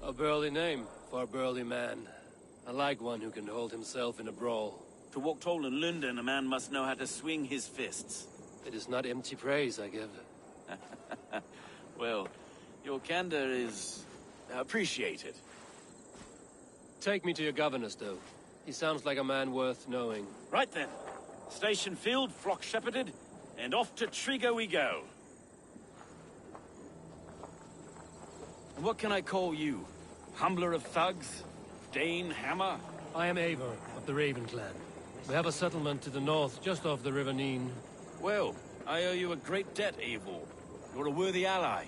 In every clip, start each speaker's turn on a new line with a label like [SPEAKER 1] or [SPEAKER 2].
[SPEAKER 1] A burly name for a burly man. I like one who can hold himself in a brawl.
[SPEAKER 2] To walk tall in London, a man must know how to swing his fists.
[SPEAKER 1] It is not empty praise I give.
[SPEAKER 2] Well, your candor is appreciated.
[SPEAKER 1] Take me to your governor, Stowe. He sounds like a man worth knowing.
[SPEAKER 2] Right then. Station filled, flock shepherded, and off to Triga we go. And what can I call you? Humbler of thugs? Dane Hammer?
[SPEAKER 1] I am Eivor of the Raven clan. We have a settlement to the north, just off the River Neen.
[SPEAKER 2] Well, I owe you a great debt, Eivor. You're a worthy ally.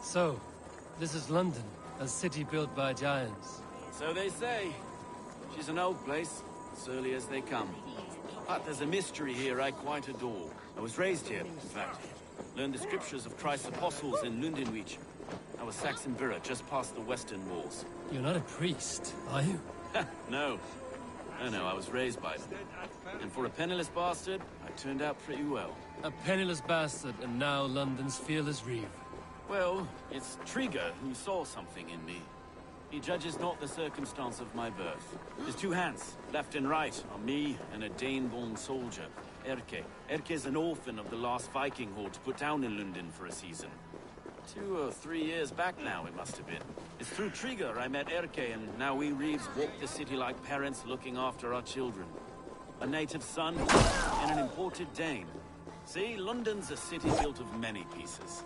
[SPEAKER 1] So, this is London, a city built by giants.
[SPEAKER 2] So they say. She's an old place, as early as they come. But there's a mystery here I quite adore. I was raised here, in fact. Learned the scriptures of Christ's apostles in Lundenreach. I was Saxon Borough, just past the western walls.
[SPEAKER 1] You're not a priest, are you?
[SPEAKER 2] No. No, I was raised by them. And for a penniless bastard, I turned out pretty well.
[SPEAKER 1] A penniless bastard, and now London's fearless reeve.
[SPEAKER 2] Well, it's Triga who saw something in me. He judges not the circumstance of my birth. His two hands, left and right, are me and a Dane-born soldier, Erke. Erke's an orphan of the last Viking horde put down in London for a season. 2 or 3 years back now, it must have been. It's through Triga I met Erke, and now we Reeves walk the city like parents looking after our children. A native son and an imported Dane. See, London's a city built of many pieces.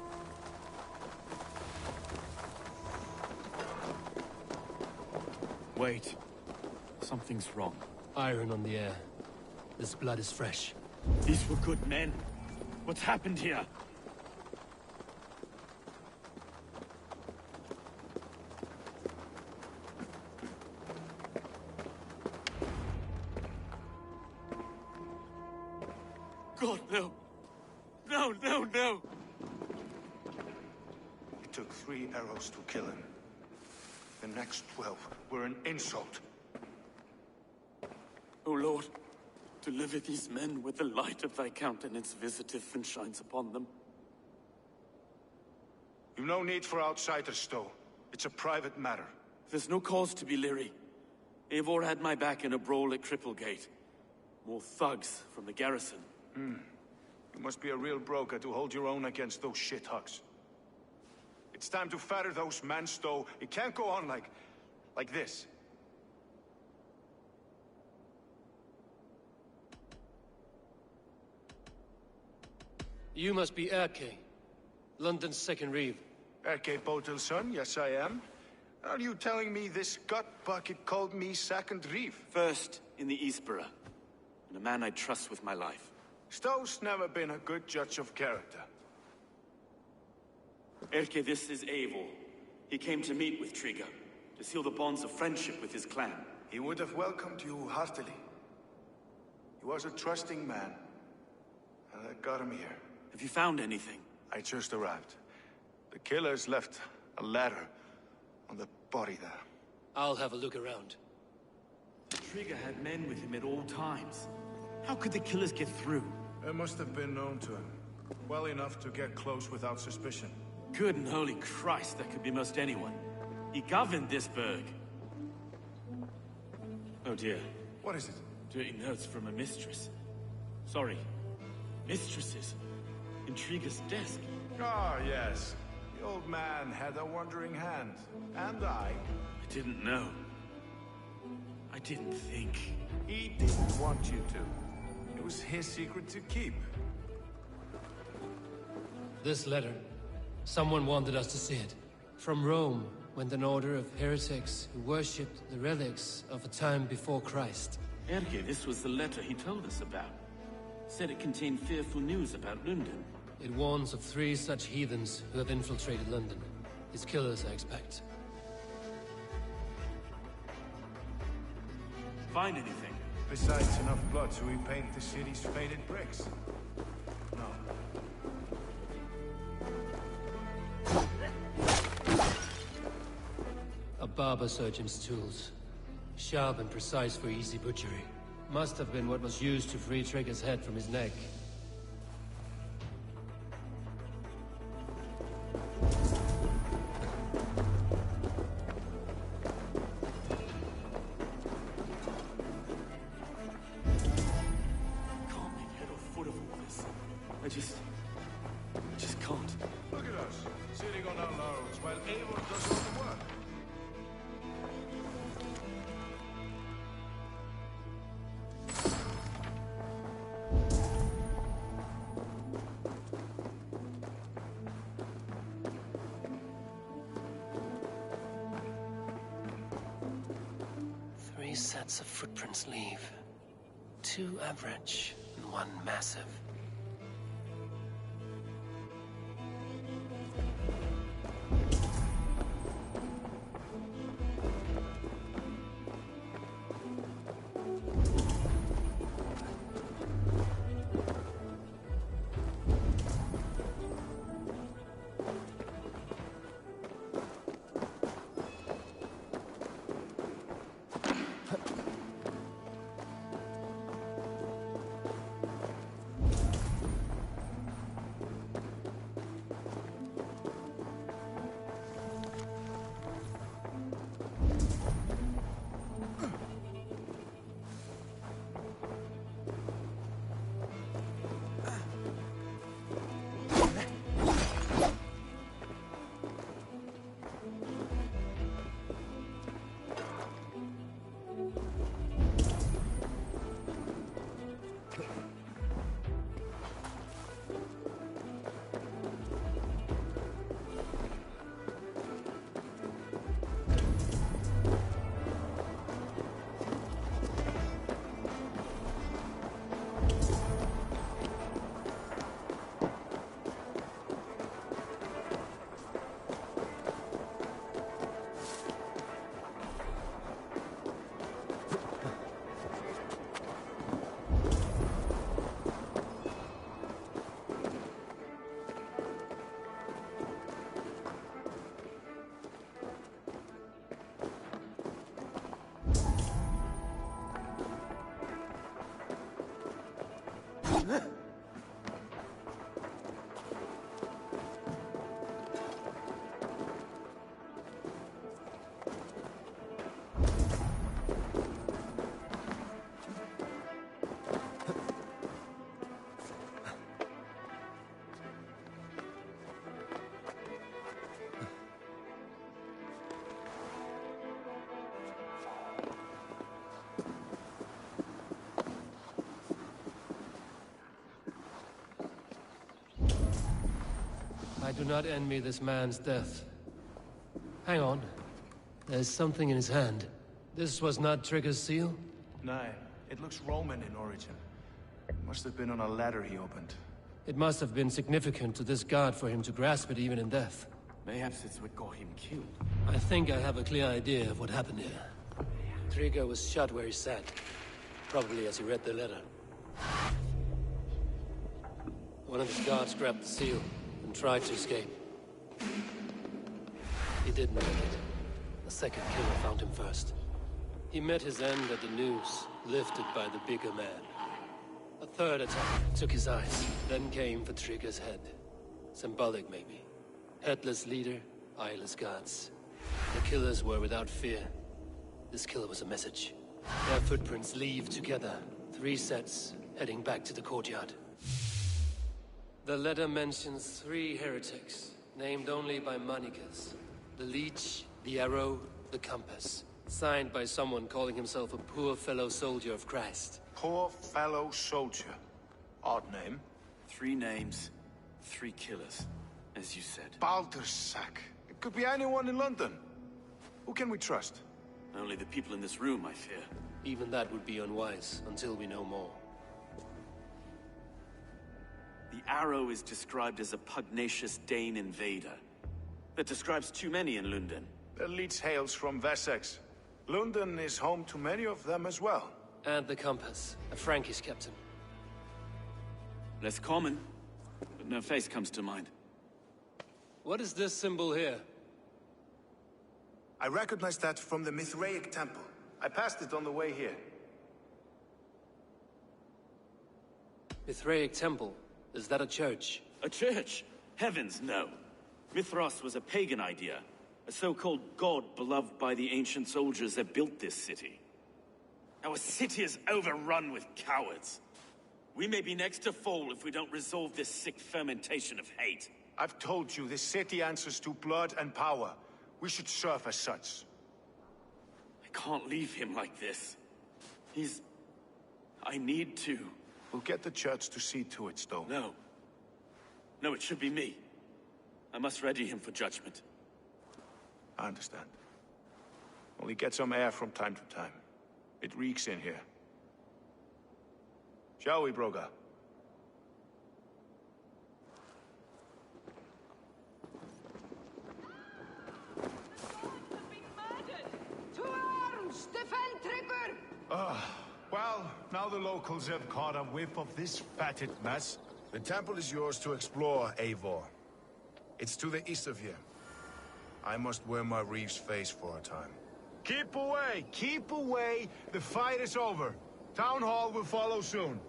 [SPEAKER 2] Wait. Something's wrong.
[SPEAKER 1] Iron on the air. This blood is fresh.
[SPEAKER 2] These were good men. What's happened here? God, no. No, no, no!
[SPEAKER 3] It took 3 arrows to kill him. The next 12 were an insult.
[SPEAKER 2] O Lord, deliver these men with the light of thy countenance visiteth and shines upon them.
[SPEAKER 3] You've no need for outsiders, Stowe. It's a private matter.
[SPEAKER 2] There's no cause to be leery. Eivor had my back in a brawl at Cripplegate. More thugs from the garrison.
[SPEAKER 3] You must be a real broker to hold your own against those shithugs. It's time to fetter those men, Stowe. It can't go on like this.
[SPEAKER 1] You must be Erke, London's second reeve.
[SPEAKER 3] Erke Botel's son, yes I am. Are you telling me this gut bucket called me second reeve?
[SPEAKER 2] First in the Eastborough, and a man I trust with my life.
[SPEAKER 3] Stowe's never been a good judge of character.
[SPEAKER 2] Erke, this is Eivor. He came to meet with Triga, to seal the bonds of friendship with his clan.
[SPEAKER 3] He would have welcomed you heartily. He was a trusting man, and I got him here.
[SPEAKER 2] Have you found anything?
[SPEAKER 3] I just arrived. The killers left a letter on the body there.
[SPEAKER 1] I'll have a look around.
[SPEAKER 2] Triga had men with him at all times. How could the killers get through?
[SPEAKER 3] It must have been known to him. Well enough to get close without suspicion.
[SPEAKER 2] Good and holy Christ, that could be most anyone. He governed this burg. Oh dear.
[SPEAKER 3] What is it?
[SPEAKER 2] Dirty notes from a mistress. Sorry. Mistresses. In Triga's desk.
[SPEAKER 3] Ah, yes. The old man had a wandering hand. And I
[SPEAKER 2] didn't know. I didn't think.
[SPEAKER 3] He didn't want you to. It was his secret to keep.
[SPEAKER 1] This letter. Someone wanted us to see it. From Rome went an order of heretics who worshipped the relics of a time before Christ.
[SPEAKER 2] Erke, this was the letter he told us about. Said it contained fearful news about London.
[SPEAKER 1] It warns of 3 such heathens who have infiltrated London. His killers, I expect.
[SPEAKER 2] Find anything?
[SPEAKER 3] Besides enough blood to repaint the city's faded bricks. No.
[SPEAKER 1] A barber surgeon's tools. Sharp and precise for easy butchery. Must have been what was used to free Triga's head from his neck. 3 sets of footprints leave. 2 average and 1 massive. I do not envy this man's death. Hang on. There's something in his hand. This was not Trigger's seal?
[SPEAKER 3] No, it looks Roman in origin. Must have been on a ladder he opened.
[SPEAKER 1] It must have been significant to this god for him to grasp it even in death.
[SPEAKER 2] Mayhaps it's what got him killed.
[SPEAKER 1] I think I have a clear idea of what happened here. Trigger was shot where he sat. Probably as he read the letter. One of his guards grabbed the seal and tried to escape. He didn't make it. The second killer found him first. He met his end at the noose, lifted by the bigger man. A third attack took his eyes, then came for Trigger's head. Symbolic, maybe. Headless leader, eyeless guards. The killers were without fear. This kill was a message. Their footprints leave together. 3 sets, heading back to the courtyard. The letter mentions 3 heretics, named only by Manicus. The Leech, the Arrow, the Compass. Signed by someone calling himself a poor fellow soldier of Christ.
[SPEAKER 3] Poor fellow soldier. Odd name.
[SPEAKER 2] 3 names, 3 killers, as you said.
[SPEAKER 3] Baldersack. It could be anyone in London. Who can we trust?
[SPEAKER 2] Only the people in this room, I fear.
[SPEAKER 1] Even that would be unwise, until we know more.
[SPEAKER 2] The Arrow is described as a pugnacious Dane invader. That describes too many in London.
[SPEAKER 3] The Leech hails from Wessex. London is home to many of them as well.
[SPEAKER 1] And the Compass, a Frankish captain.
[SPEAKER 2] Less common, but no face comes to mind.
[SPEAKER 1] What is this symbol here?
[SPEAKER 3] I recognize that from the Mithraic Temple. I passed it on the way here.
[SPEAKER 1] Mithraic Temple? Is that a church?
[SPEAKER 2] A church? Heavens, no. Mithras was a pagan idea. A so-called god beloved by the ancient soldiers that built this city. Our city is overrun with cowards. We may be next to fall if we don't resolve this sick fermentation of hate.
[SPEAKER 3] I've told you, this city answers to blood and power. We should serve as such.
[SPEAKER 2] I can't leave him like this. I need to.
[SPEAKER 3] We'll get the church to see to it, Stowe.
[SPEAKER 2] No. No, it should be me. I must ready him for judgment.
[SPEAKER 3] I understand. Only get some air from time to time. It reeks in here. Shall we, Broga? Well, now the locals have caught a whiff of this fatted mess.
[SPEAKER 4] The temple is yours to explore, Eivor. It's to the east of here. I must wear my Reeve's face for a time.
[SPEAKER 3] Keep away! Keep away! The fight is over. Town Hall will follow soon.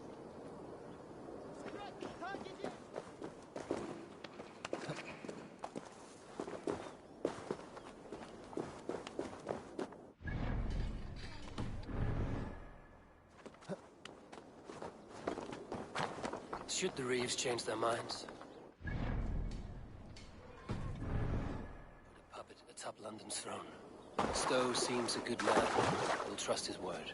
[SPEAKER 1] Should the Reeves change their minds? Put a puppet atop London's throne. Stowe seems a good man. We'll trust his word.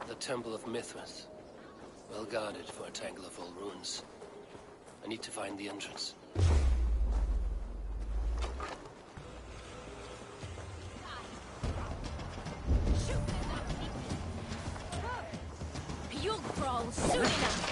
[SPEAKER 1] The Temple of Mithras. Well guarded for a tangle of old ruins. I need to find the entrance.
[SPEAKER 5] You'll crawl soon enough.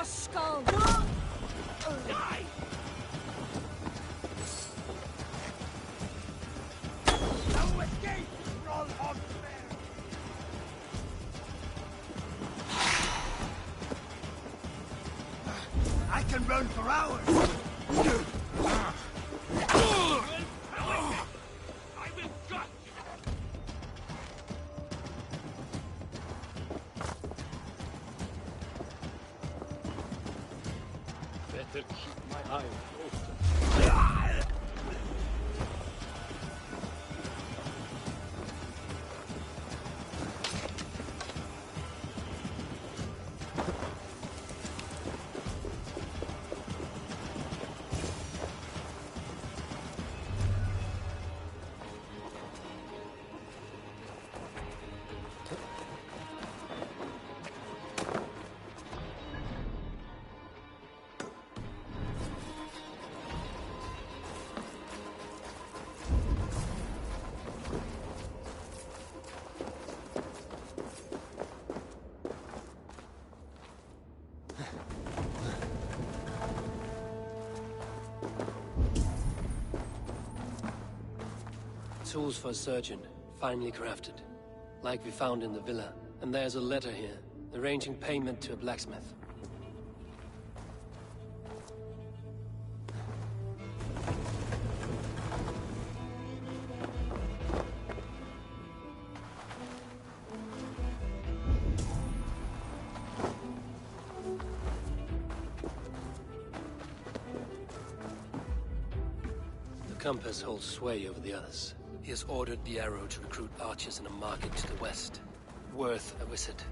[SPEAKER 5] Skull! Die! No escape! Roll on there! I can run for hours! I will gut you!
[SPEAKER 1] Better keep my eye open. Tools for a surgeon, finely crafted. Like we found in the villa. And there's a letter here, arranging payment to a blacksmith. The compass holds sway over the others. He has ordered the arrow to recruit archers in a market to the west. Worth a visit.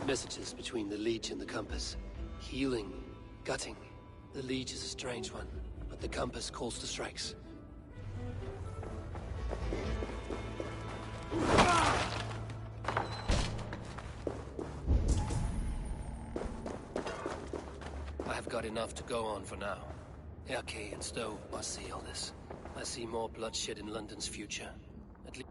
[SPEAKER 1] Messages between the Leech and the Compass. Healing, gutting. The Leech is a strange one, but the Compass calls to strikes. I have got enough to go on for now. Erke and Stowe must see all this. I see more bloodshed in London's future. At least...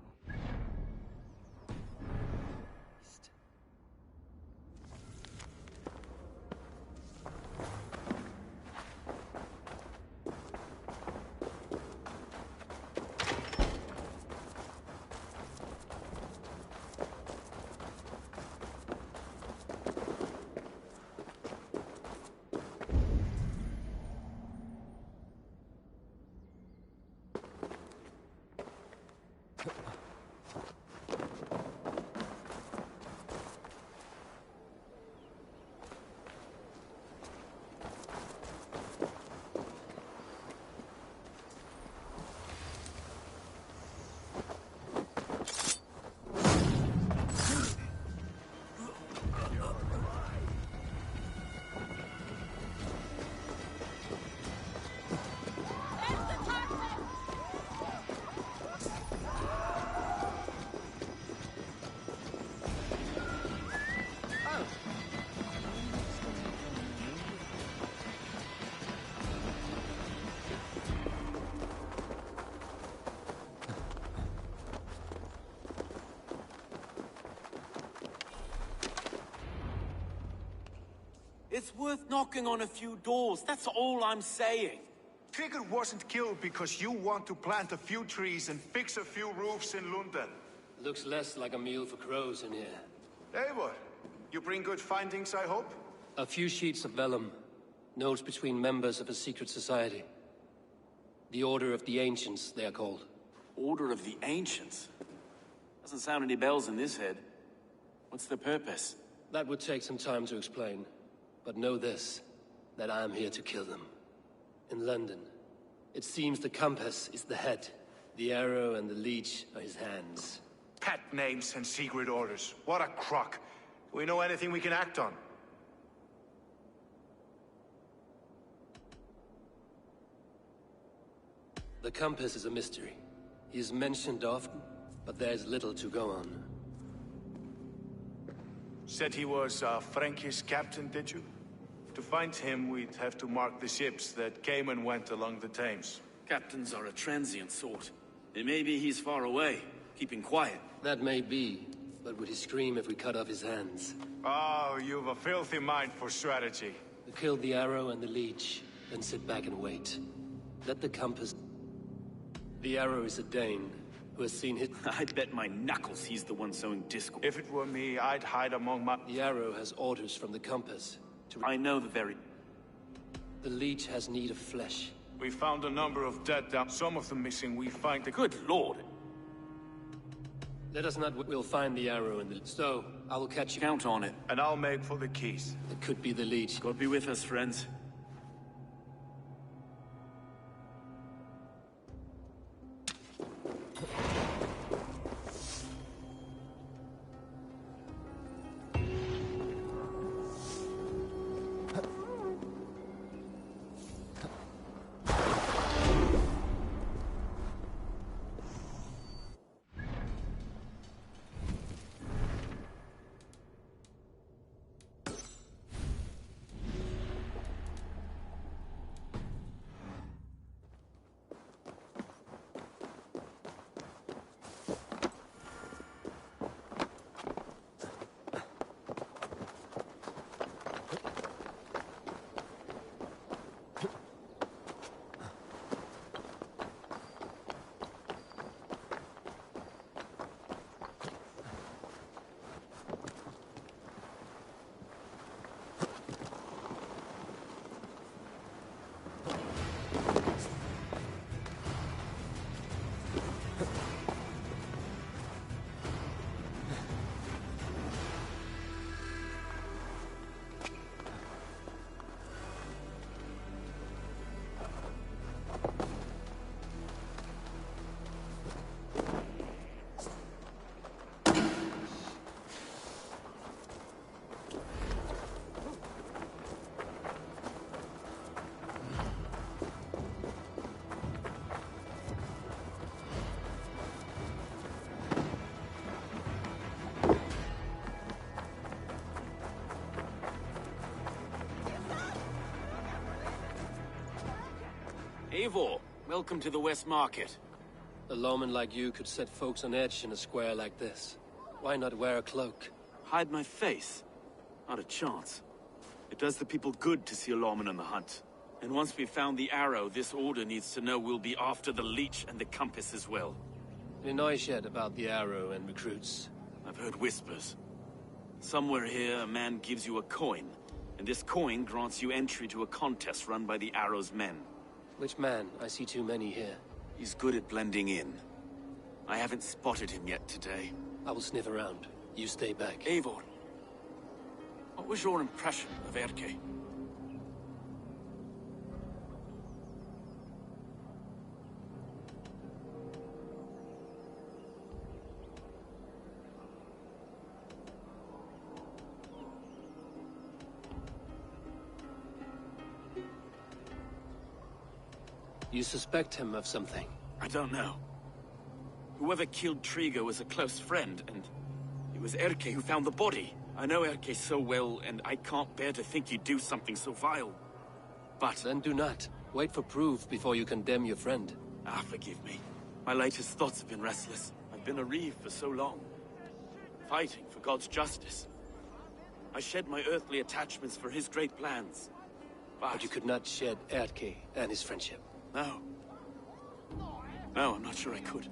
[SPEAKER 2] It's worth knocking on a few doors, that's all I'm saying.
[SPEAKER 3] Trigger wasn't killed because you want to plant a few trees and fix a few roofs in London.
[SPEAKER 1] Looks less like a meal for crows in here.
[SPEAKER 3] Eivor, you bring good findings, I hope?
[SPEAKER 1] A few sheets of vellum. Notes between members of a secret society. The Order of the Ancients, they are called.
[SPEAKER 2] Order of the Ancients? Doesn't sound any bells in this head. What's the purpose?
[SPEAKER 1] That would take some time to explain. But know this, that I am here to kill them. In London, it seems the Compass is the head. The arrow and the leech are his hands.
[SPEAKER 3] Pet names and secret orders. What a crock. Do we know anything we can act on?
[SPEAKER 1] The Compass is a mystery. He is mentioned often, but there is little to go on.
[SPEAKER 3] Said he was a Frankish captain, did you? To find him, we'd have to mark the ships that came and went along the Thames.
[SPEAKER 2] Captains are a transient sort. It may be he's far away, keeping quiet.
[SPEAKER 1] That may be, but would he scream if we cut off his hands?
[SPEAKER 3] Oh, you've a filthy mind for strategy.
[SPEAKER 1] We kill the arrow and the leech, then sit back and wait. Let the Compass... The arrow is a Dane, who has seen his...
[SPEAKER 2] I'd bet my knuckles he's the one sowing discord.
[SPEAKER 3] If it were me, I'd hide among my...
[SPEAKER 1] The arrow has orders from the Compass to...
[SPEAKER 2] I know the very...
[SPEAKER 1] The leech has need of flesh.
[SPEAKER 3] We found a number of dead down. Some of them missing. We find the...
[SPEAKER 2] Good lord!
[SPEAKER 1] Let us not... We'll find the arrow and the... So, I will catch you.
[SPEAKER 2] Count on it.
[SPEAKER 3] And I'll make for the keys.
[SPEAKER 1] It could be the leech.
[SPEAKER 2] God be with us, friends. Eivor, welcome to the West Market.
[SPEAKER 1] A lawman like you could set folks on edge in a square like this. Why not wear a cloak?
[SPEAKER 2] Hide my face? Not a chance. It does the people good to see a lawman on the hunt. And once we've found the arrow, this order needs to know we'll be after the leech and the compass as well.
[SPEAKER 1] Any noise yet about the arrow and recruits?
[SPEAKER 2] I've heard whispers. Somewhere here, a man gives you a coin, and this coin grants you entry to a contest run by the Arrow's men.
[SPEAKER 1] Which man? I see too many here.
[SPEAKER 2] He's good at blending in. I haven't spotted him yet today.
[SPEAKER 1] I will sniff around. You stay back.
[SPEAKER 2] Eivor, what was your impression of Erke?
[SPEAKER 1] You suspect him of something?
[SPEAKER 2] I don't know. Whoever killed Trigo was a close friend, and it was Erke who found the body. I know Erke so well, and I can't bear to think he'd do something so vile. But...
[SPEAKER 1] Then do not. Wait for proof before you condemn your friend.
[SPEAKER 2] Ah, forgive me. My latest thoughts have been restless. I've been a reeve for so long. Fighting for God's justice. I shed my earthly attachments for his great plans.
[SPEAKER 1] But you could not shed Erke and his friendship.
[SPEAKER 2] No. No, I'm not sure I could.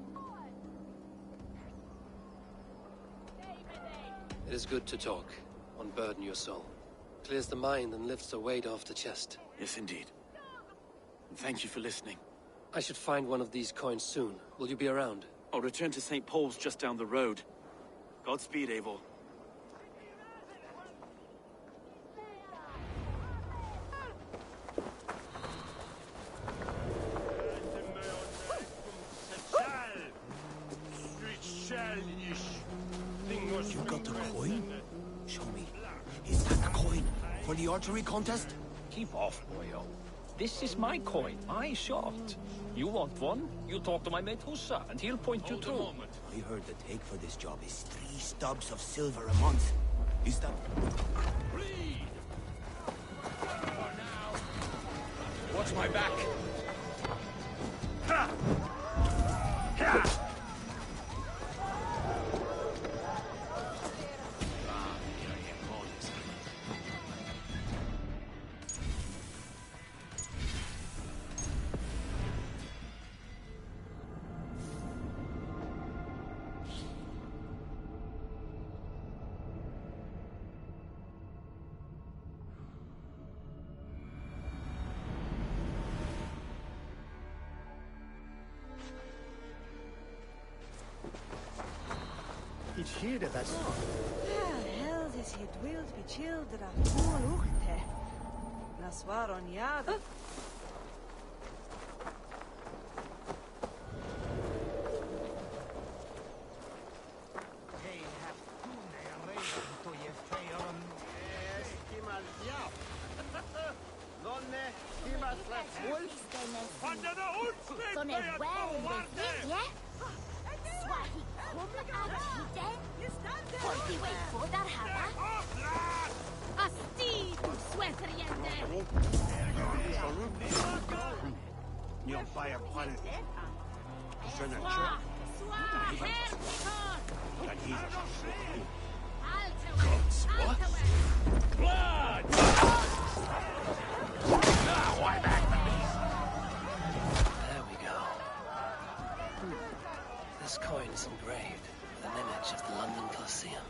[SPEAKER 1] It is good to talk. Unburden your soul. Clears the mind and lifts the weight off the chest.
[SPEAKER 2] Yes, indeed. And thank you for listening.
[SPEAKER 1] I should find one of these coins soon. Will you be around?
[SPEAKER 2] I'll return to St. Paul's just down the road. Godspeed, Eivor.
[SPEAKER 5] You got the coin? Show me. Is that the coin for the archery contest?
[SPEAKER 6] Keep off, boyo. This is my coin. I shot. You want one? You talk to my mate Hussa, and he'll point you through.
[SPEAKER 5] I heard the take for this job is 3 stubs of silver a month. Is that...
[SPEAKER 6] Watch my back.
[SPEAKER 5] It's here that that's...
[SPEAKER 7] Held is het wild be children af oorlogte. Las war on jade.
[SPEAKER 5] You'll buy a pun.
[SPEAKER 6] Blood! Why back the beast?
[SPEAKER 1] There we go. This coin is engraved with an image of the London Colosseum.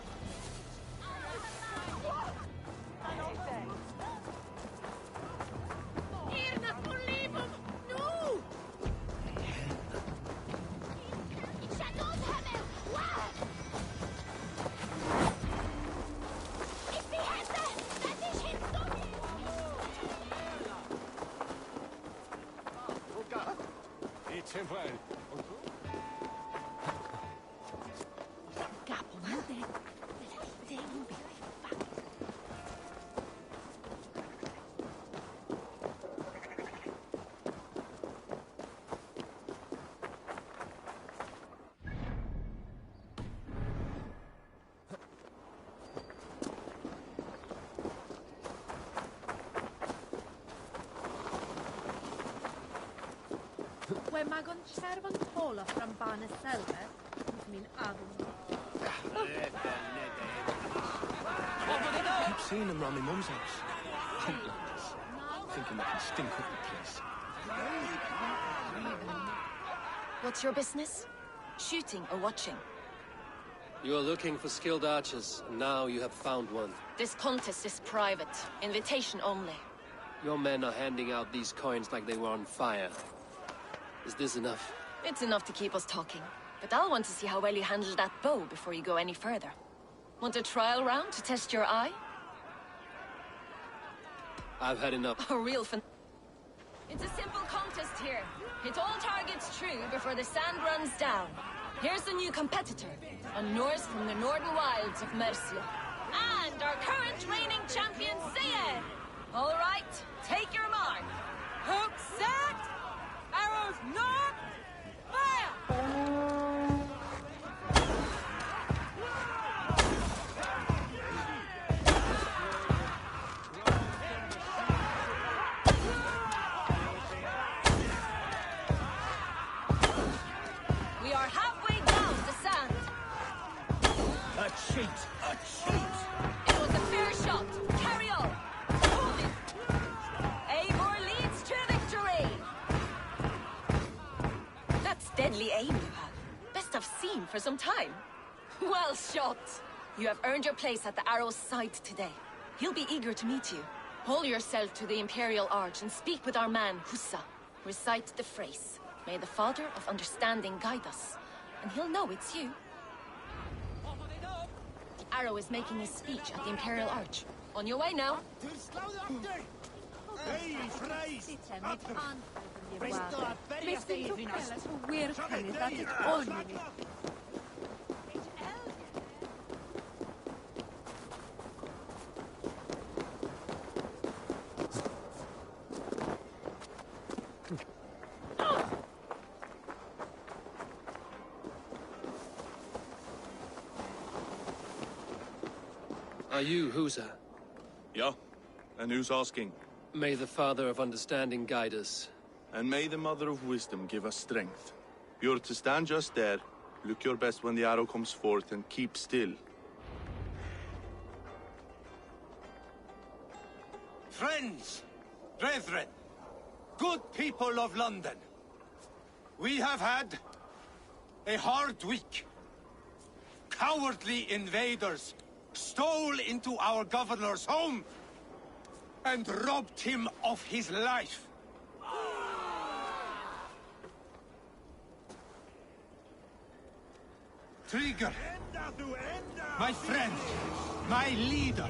[SPEAKER 8] we magon cherwan pola from Bana Selva, min Adam.
[SPEAKER 5] I keep seeing them round my mum's house. Outlanders. Thinking they can stink up the place.
[SPEAKER 9] What's your business? Shooting or watching?
[SPEAKER 1] You are looking for skilled archers, and now you have found one.
[SPEAKER 9] This contest is private. Invitation only.
[SPEAKER 1] Your men are handing out these coins like they were on fire. Is this enough?
[SPEAKER 9] It's enough to keep us talking. But I'll want to see how well you handle that bow before you go any further. Want a trial round to test your eye?
[SPEAKER 1] I've had enough.
[SPEAKER 9] A real fun. It's a simple contest here. Hit all targets true before the sand runs down. Here's the new competitor, a Norse from the northern wilds of Mercia. And our current reigning champion, Zayn! All right, take your mark. Hook set! Arrows not! Fire! We are halfway down the sand.
[SPEAKER 5] A cheat! A cheat!
[SPEAKER 9] It was a fair shot. Carry on. Hold it. Eivor leads to victory. That's deadly aim you have. Best I've seen for some time. Well shot. You have earned your place at the Arrow's side today. He'll be eager to meet you. Hold yourself to the Imperial Arch and speak with our man, Hussa. Recite the phrase. May the Father of Understanding guide us. And he'll know it's you. The Arrow is making his speech at the Imperial Arch. On your way now.
[SPEAKER 1] Are you Husa?
[SPEAKER 10] Yeah, and who's asking?
[SPEAKER 1] May the Father of Understanding guide us.
[SPEAKER 10] And may the Mother of Wisdom give us strength. You're to stand just there, look your best when the arrow comes forth, and keep still.
[SPEAKER 11] Friends, brethren, good people of London, we have had a hard week. Cowardly invaders stole into our governor's home and robbed him of his life. Trigger, my friend, my leader,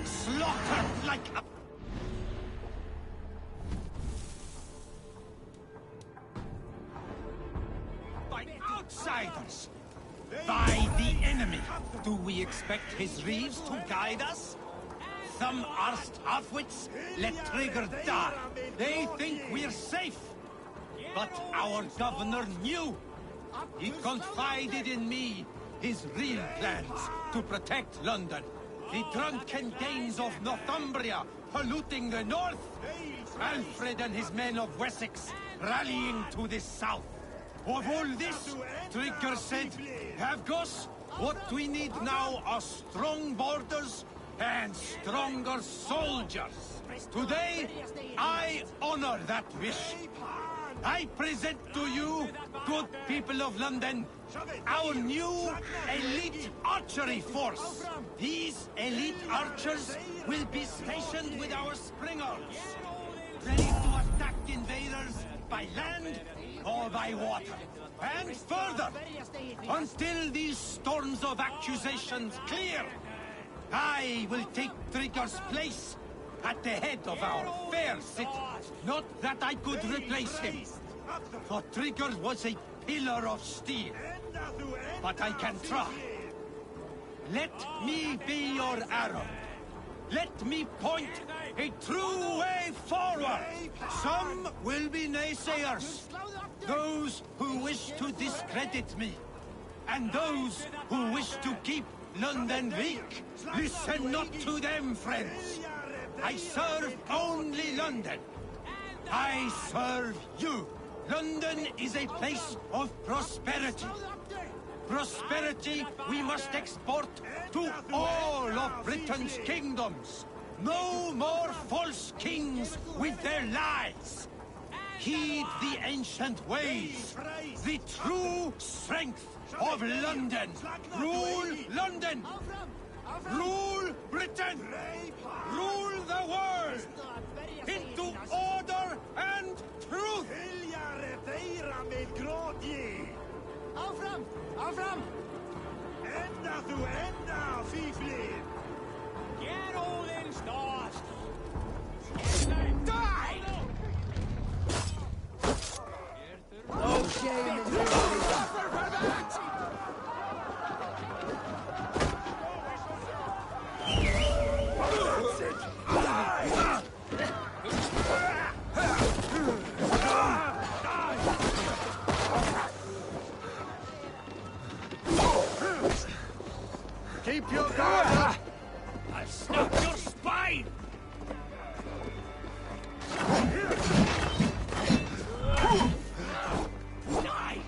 [SPEAKER 11] slaughtered like a... by outsiders. By the enemy. Do we expect his reeves to guide us? Some arsed halfwits let Trigger die. They think we're safe. But our governor knew. He confided in me his real plans to protect London. The drunken Danes of Northumbria polluting the north. Alfred and his men of Wessex rallying to the south. Of all this, Trigger said, Havgos, what we need now are strong borders and stronger soldiers. Today, I honor that wish. I present to you, good people of London, our new elite archery force. These elite archers will be stationed with our springers, ready to attack invaders by land or by water. And further, until these storms of accusations clear, I will take Trigger's place at the head of our fair city. Not that I could replace him, for Trigger was a pillar of steel. But I can try. Let me be your arrow. Let me point a true way forward. Some will be naysayers. Those who wish to discredit me. And those who wish to keep London weak. Listen not to them, friends. I serve only London. I serve you. London is a place of prosperity. Prosperity we must export to all of Britain's kingdoms. No more false kings with their lies. Heed the ancient ways, the true strength of London. Rule London! Rule Britain! Rule the world! Into order and truth!
[SPEAKER 12] Áfram! Áfram! Enda þú enda, fíflin! Get Odin's lost! Die!
[SPEAKER 13] No shame in this.
[SPEAKER 12] Suffer for that!
[SPEAKER 11] Keep your guard up!
[SPEAKER 12] I'll snap your spine! Die!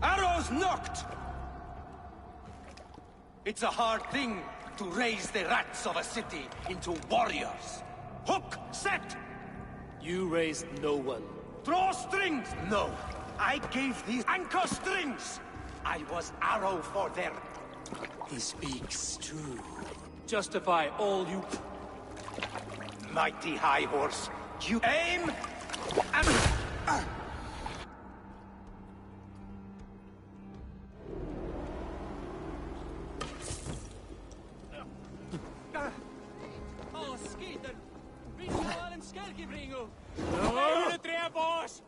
[SPEAKER 11] Arrows knocked! It's a hard thing to raise the rats of a city into warriors. Hook set!
[SPEAKER 1] You raised no one.
[SPEAKER 11] Draw strings! No. I gave these anchor strings! I was arrow for them.
[SPEAKER 1] He speaks true. Justify all you...
[SPEAKER 11] Mighty high horse, you aim and...
[SPEAKER 12] Oh, skiten! Vill du ha en skelkebringo? Nu tre boss!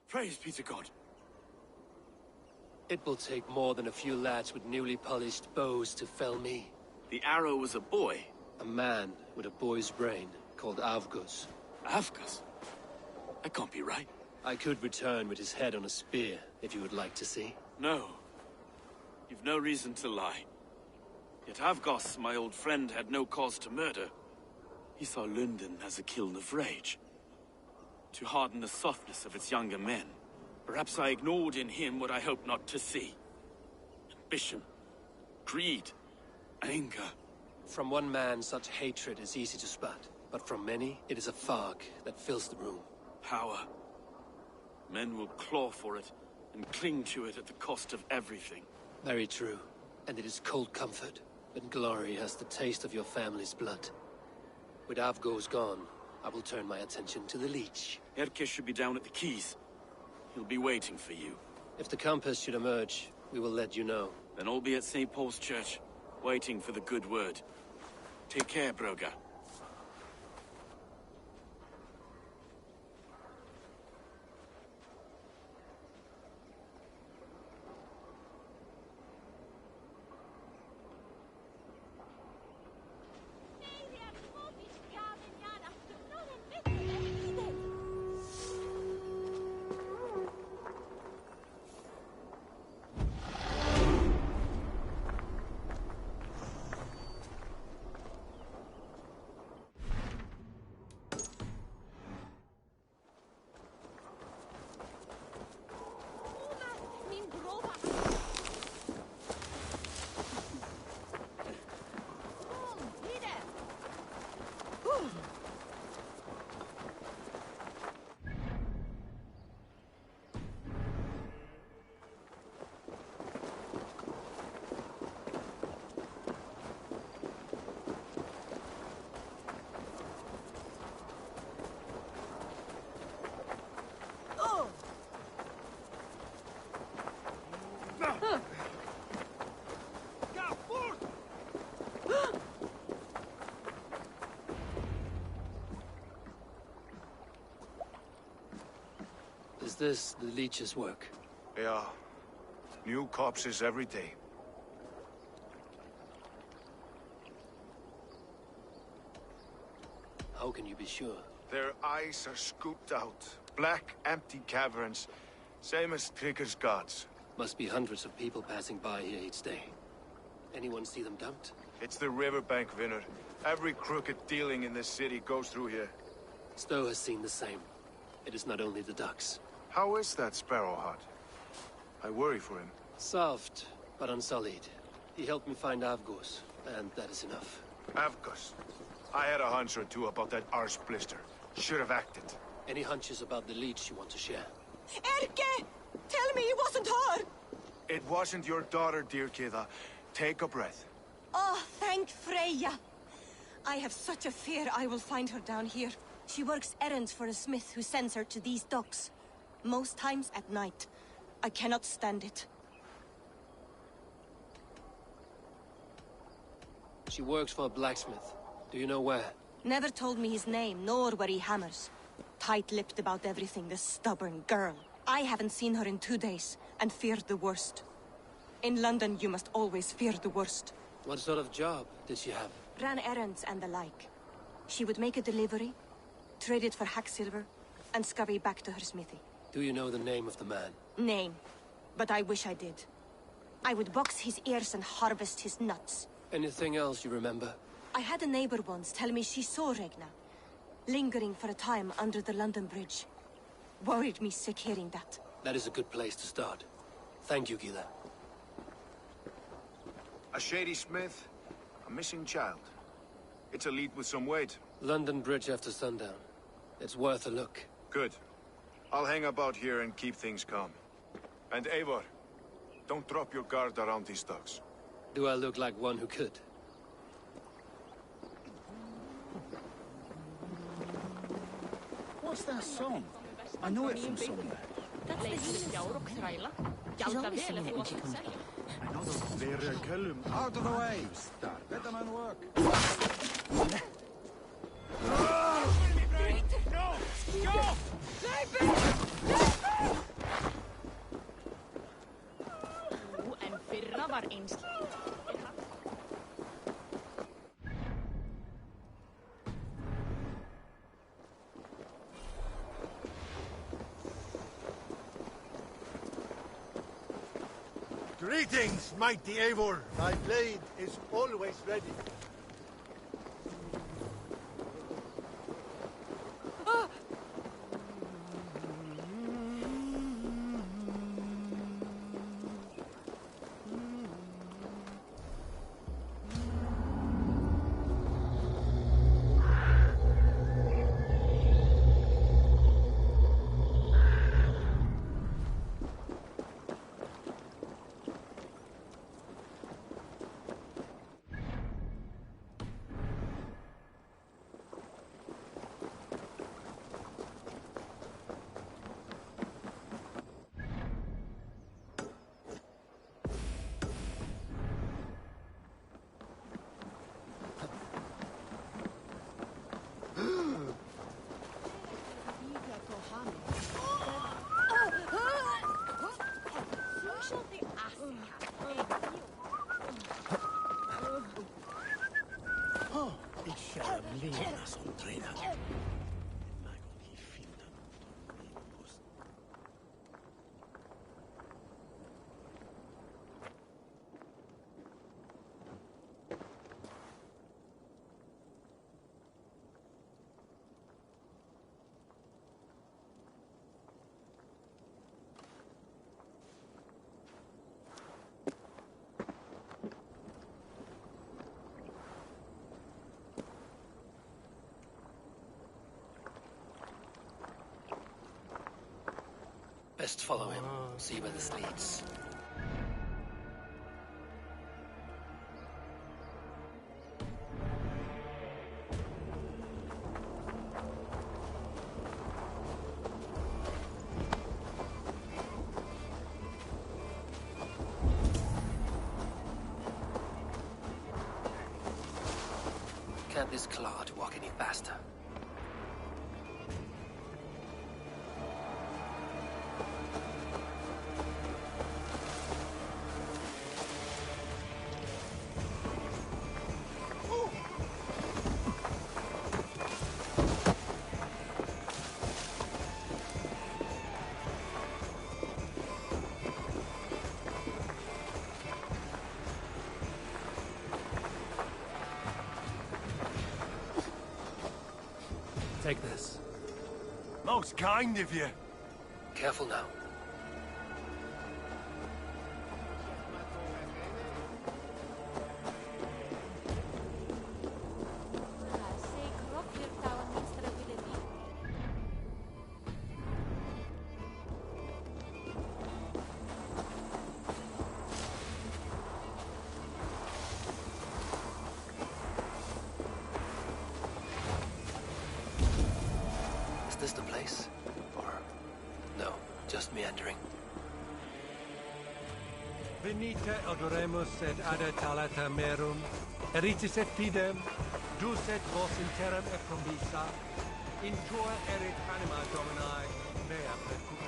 [SPEAKER 2] Praise be to God.
[SPEAKER 1] It will take more than a few lads with newly polished bows to fell me.
[SPEAKER 2] The arrow was a boy.
[SPEAKER 1] A man with a boy's brain, called Avgus.
[SPEAKER 2] Avgus? That can't be right.
[SPEAKER 1] I could return with his head on a spear, if you would like to see.
[SPEAKER 2] No. You've no reason to lie. Yet Avgos, my old friend, had no cause to murder. He saw London as a kiln of rage. To harden the softness of its younger men. Perhaps I ignored in him what I hoped not to see. Ambition, greed, anger.
[SPEAKER 1] From one man, such hatred is easy to spot. But from many, it is a fog that fills the room.
[SPEAKER 2] Power. Men will claw for it, and cling to it at the cost of everything.
[SPEAKER 1] Very true. And it is cold comfort, when glory has the taste of your family's blood. With Avgos gone, I will turn my attention to the Leech.
[SPEAKER 2] Erke should be down at the quays. He'll be waiting for you.
[SPEAKER 1] If the Compass should emerge, we will let you know.
[SPEAKER 2] Then I'll be at St. Paul's Church, waiting for the good word. Take care, Broga.
[SPEAKER 1] Is this the Leech's work?
[SPEAKER 3] Yeah. New corpses every day.
[SPEAKER 1] How can you be sure?
[SPEAKER 3] Their eyes are scooped out. Black, empty caverns. Same as Trigger's gods.
[SPEAKER 1] Must be hundreds of people passing by here each day. Anyone see them dumped?
[SPEAKER 3] It's the riverbank, Vinner. Every crooked dealing in this city goes through here.
[SPEAKER 1] Stowe has seen the same. It is not only the ducks.
[SPEAKER 3] How is that Sparrow Hut? I worry for him.
[SPEAKER 1] Soft, but unsullied. He helped me find Avgos, and that is enough.
[SPEAKER 3] Avgos? I had a hunch or two about that arse blister. Should have acted.
[SPEAKER 1] Any hunches about the Leech you want to share?
[SPEAKER 14] Erke! Tell me it wasn't her!
[SPEAKER 3] It wasn't your daughter, dear Kida. Take a breath.
[SPEAKER 14] Oh, thank Freya. I have such a fear I will find her down here. She works errands for a smith who sends her to these docks. Most times at night. I cannot stand it.
[SPEAKER 1] She works for a blacksmith. Do you know where?
[SPEAKER 14] Never told me his name, nor where he hammers. Tight-lipped about everything, this stubborn girl. I haven't seen her in 2 days, and feared the worst. In London, you must always fear the worst.
[SPEAKER 1] What sort of job did she have?
[SPEAKER 14] Ran errands and the like. She would make a delivery, trade it for hack silver, and scurry back to her smithy.
[SPEAKER 1] Do you know the name of the man?
[SPEAKER 14] Name. But I wish I did. I would box his ears and harvest his nuts.
[SPEAKER 1] Anything else you remember?
[SPEAKER 14] I had a neighbor once tell me she saw Regna, lingering for a time under the London Bridge. Worried me sick hearing that.
[SPEAKER 1] That is a good place to start. Thank you, Gila.
[SPEAKER 3] A shady smith, a missing child. It's a lead with some weight.
[SPEAKER 1] London Bridge after sundown. It's worth a look.
[SPEAKER 3] Good. I'll hang about here and keep things calm. And Eivor, don't drop your guard around these docks.
[SPEAKER 1] Do I look like one who could?
[SPEAKER 11] What's that song? I know it from somewhere.
[SPEAKER 8] That's the Hjálpþræla.
[SPEAKER 11] She's always singing it when she comes here. I know those. They're out of the way. Start. Let the man work.
[SPEAKER 12] No! Go!
[SPEAKER 8] En fyrra var eins.
[SPEAKER 15] Greetings, mighty Eivor. Thy blade is always ready.
[SPEAKER 5] Kära som tränar.
[SPEAKER 1] Best follow him, see where this leads. Can't this clod walk any faster? Take this.
[SPEAKER 15] Most kind of you.
[SPEAKER 1] Careful now. Is this the place? Or... no, just meandering?
[SPEAKER 16] Venite odoremus et ada talata merum, eritis et fidem, ducet vos in terram et prombisa, in tua erit anima Domini, mea precut.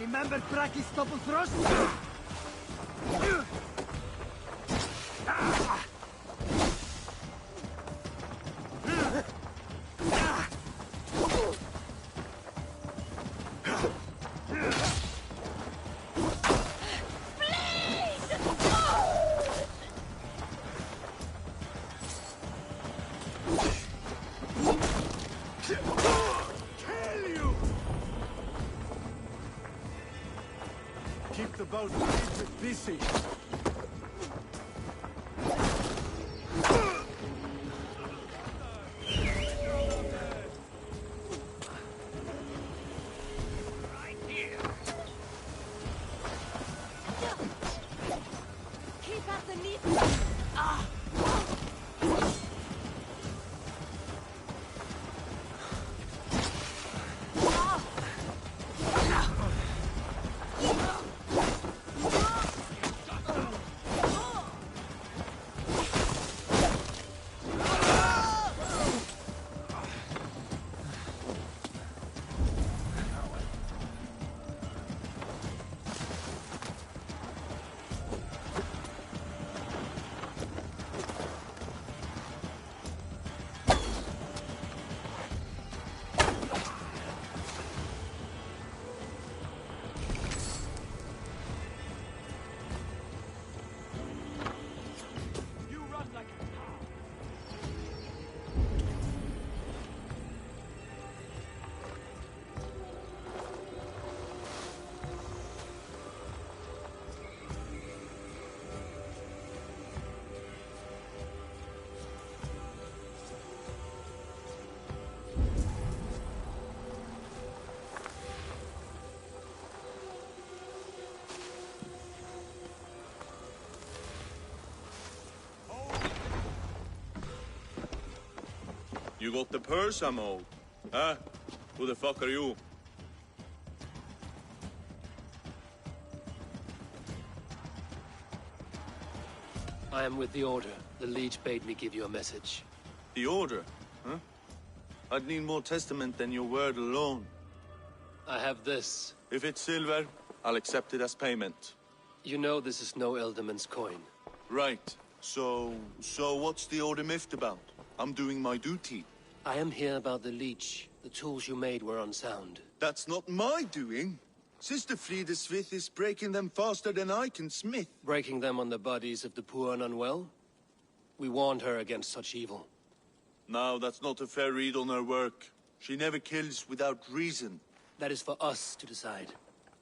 [SPEAKER 11] Remember Braki's double thrust?
[SPEAKER 16] Keep the boat busy.
[SPEAKER 14] Keep at the knee. Ah!
[SPEAKER 10] You got the purse I'm owed. Huh? Who the fuck are you?
[SPEAKER 1] I am with the Order. The Leech bade me give you a message.
[SPEAKER 10] The Order? Huh? I'd need more testament than your word alone.
[SPEAKER 1] I have this.
[SPEAKER 10] If it's silver, I'll accept it as payment.
[SPEAKER 1] You know this is no Elderman's coin.
[SPEAKER 10] Right. So what's the Order miffed about? I'm doing my duty.
[SPEAKER 1] I am here about the Leech. The tools you made were unsound.
[SPEAKER 10] That's not my doing. Sister Frida Smith is breaking them faster than I can smith.
[SPEAKER 1] Breaking them on the bodies of the poor and unwell? We warned her against such evil.
[SPEAKER 10] No, that's not a fair read on her work. She never kills without reason.
[SPEAKER 1] That is for us to decide.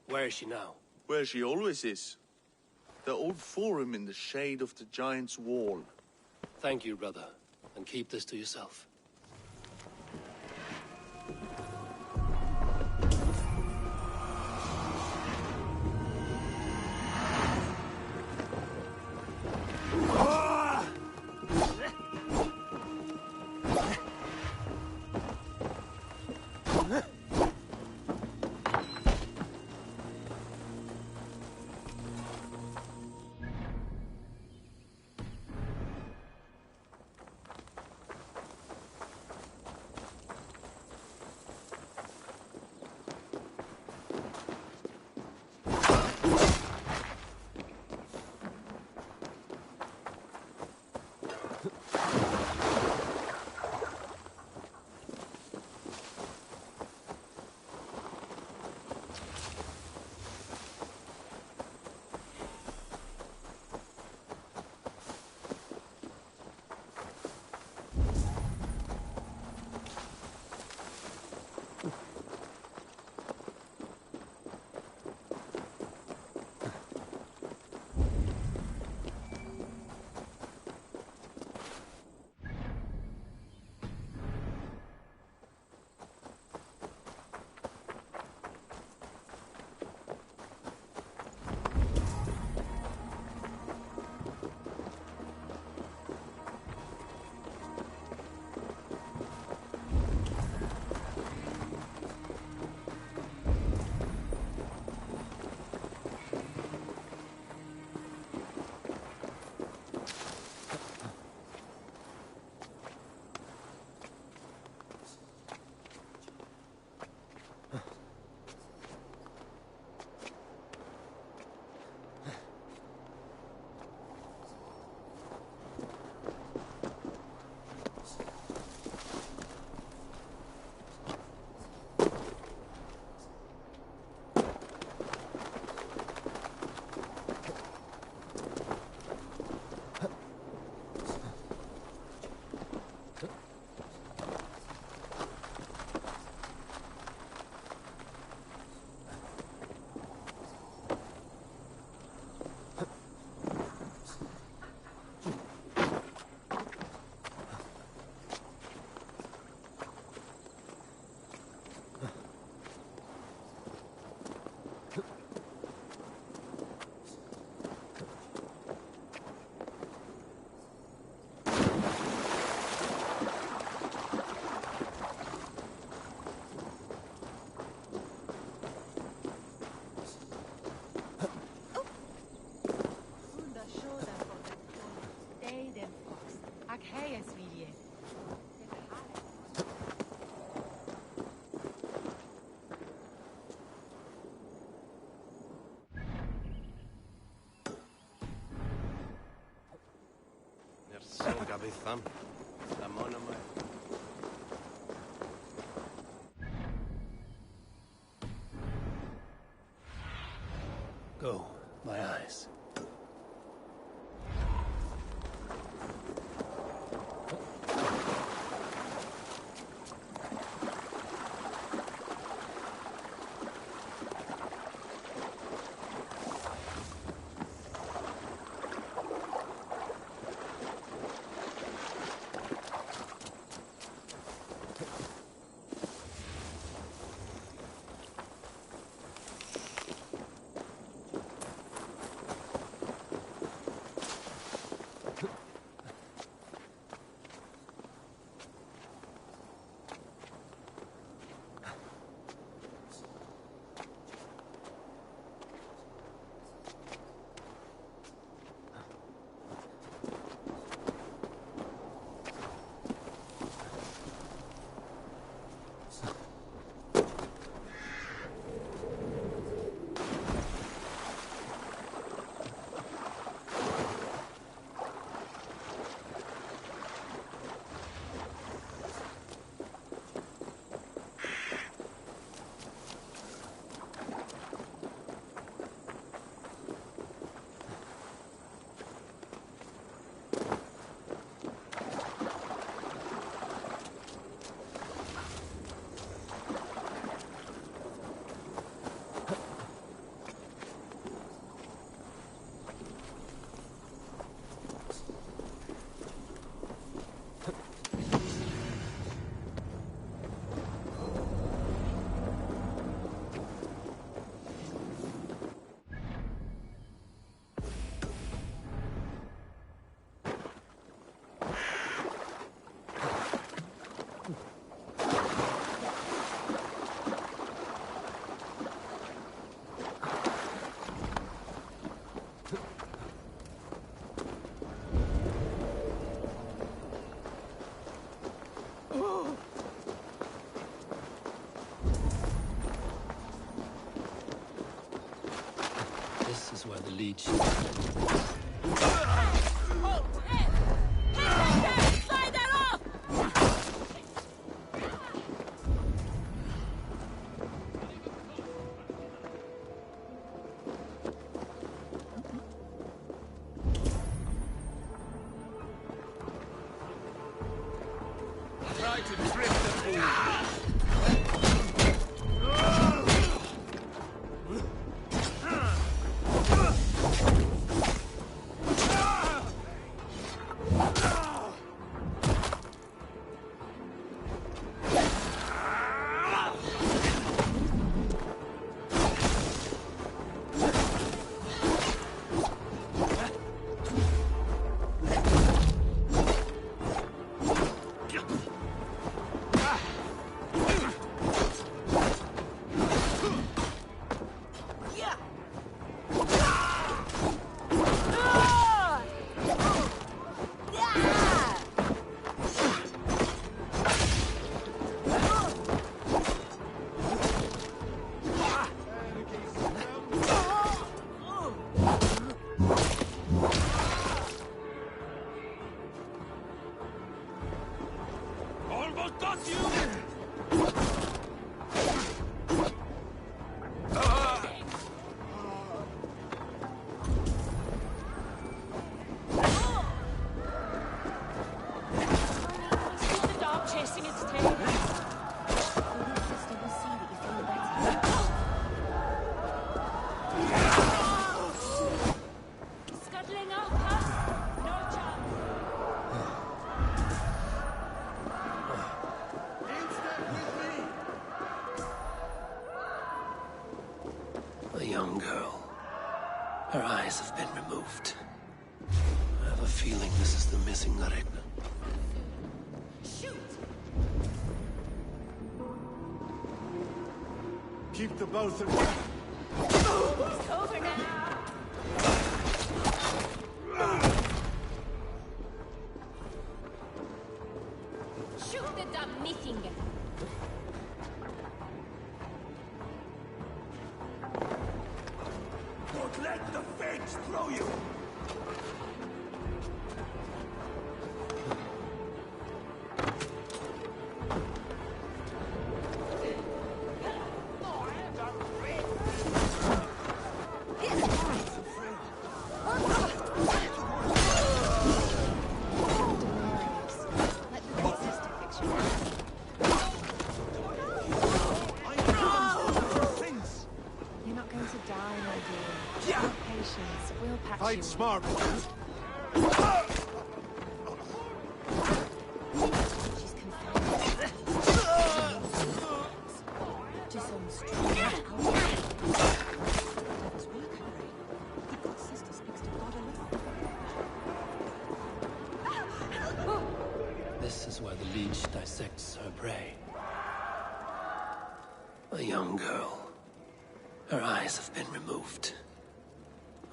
[SPEAKER 1] Where is she now?
[SPEAKER 10] Where she always is. The old forum in the shade of the Giant's Wall.
[SPEAKER 1] Thank you, brother. And keep this to yourself.
[SPEAKER 5] Gabitham.
[SPEAKER 1] Go, my eyes. This is where the leech...
[SPEAKER 9] Slide that off!
[SPEAKER 11] Try to trip the fool. Almost got you!
[SPEAKER 9] Stop chasing its tail. Scuttling up, huh? No chance.
[SPEAKER 1] A young girl. Her eyes have been removed. I have a feeling this is the missing Regna.
[SPEAKER 15] Keep the both of them.
[SPEAKER 9] It's over now. Shoot the damn meeting.
[SPEAKER 11] Don't let the fates throw you!
[SPEAKER 8] You're not going to die, my dear. Have patience. We'll patch you.
[SPEAKER 15] Fight smart.
[SPEAKER 8] She's confined. To some strange outlet. Devil's work, Harry. The good sister speaks to God alone.
[SPEAKER 1] This is where the leech dissects her prey. A young girl. Her eyes have been removed.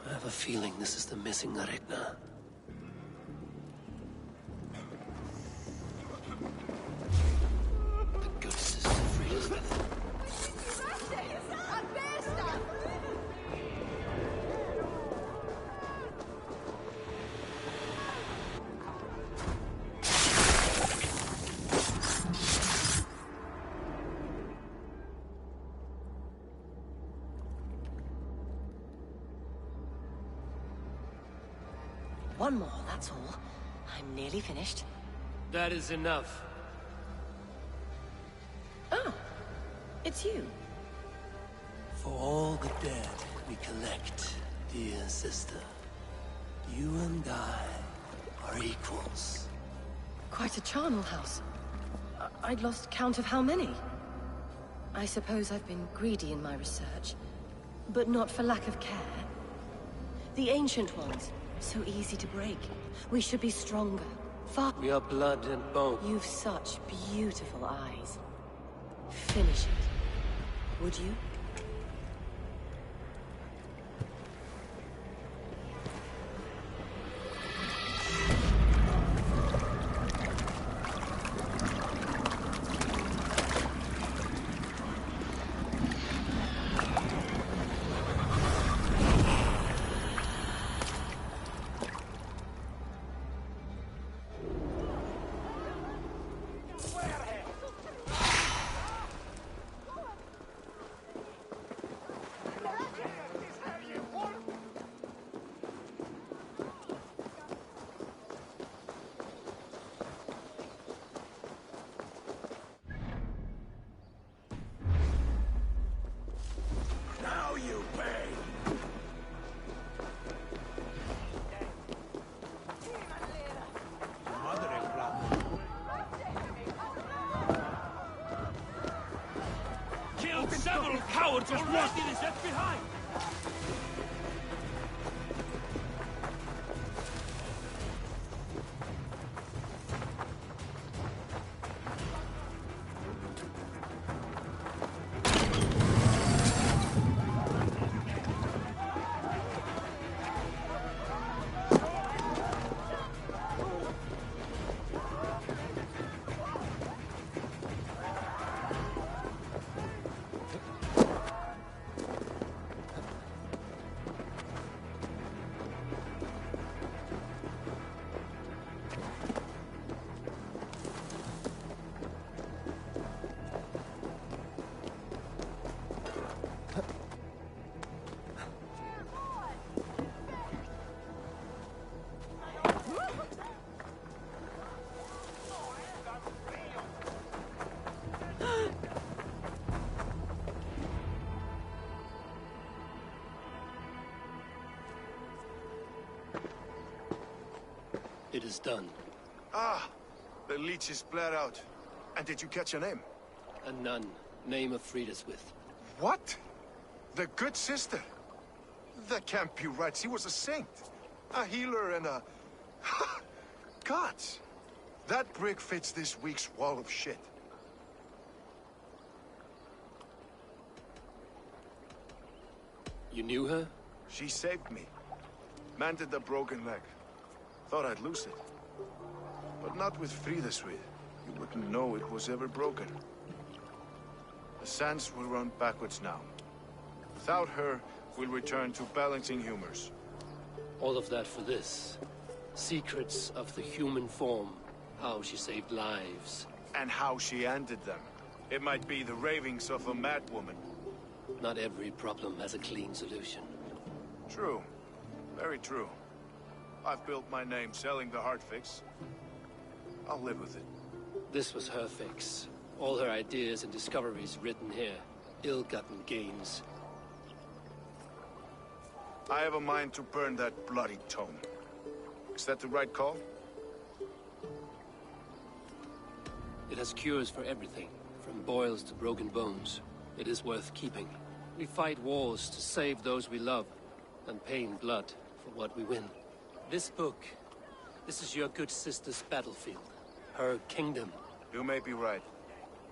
[SPEAKER 1] I have a feeling this is the missing Regna. The good sister freed us with.
[SPEAKER 14] One more, that's all. I'm nearly finished.
[SPEAKER 1] That is enough.
[SPEAKER 14] Oh, it's you.
[SPEAKER 1] For all the dead we collect, dear sister, you and I are equals.
[SPEAKER 14] Quite a charnel house. I'd lost count of how many. I suppose I've been greedy in my research, but not for lack of care. The ancient ones, so easy to break. We should be stronger.
[SPEAKER 1] We are blood and bone.
[SPEAKER 14] You've such beautiful eyes. Finish it. Would you?
[SPEAKER 11] just
[SPEAKER 2] Martin is left behind!
[SPEAKER 1] It is done.
[SPEAKER 4] Ah, the leech is bled out. And did you catch a name?
[SPEAKER 1] A nun, name of Frida's with.
[SPEAKER 4] What? The good sister? That can't be right. She was a saint. A healer and a... Gods! That brick fits this week's wall of shit.
[SPEAKER 1] You knew her?
[SPEAKER 4] She saved me. Mended the broken leg. Thought I'd lose it. But not with Frida's Sweet. You wouldn't know it was ever broken. The sands will run backwards now. Without her, we'll return to balancing humors.
[SPEAKER 1] All of that for this. Secrets of the human form. How she saved lives.
[SPEAKER 4] And how she ended them. It might be the ravings of a madwoman.
[SPEAKER 1] Not every problem has a clean solution.
[SPEAKER 4] True. Very true. I've built my name selling the heart fix. I'll live with it.
[SPEAKER 1] This was her fix. All her ideas and discoveries written here. Ill-gotten gains.
[SPEAKER 4] I have a mind to burn that bloody tome. Is that the right call?
[SPEAKER 1] It has cures for everything, from boils to broken bones. It is worth keeping. We fight wars to save those we love, and pay in blood for what we win. This book, this is your good sister's battlefield. Her kingdom.
[SPEAKER 4] You may be right.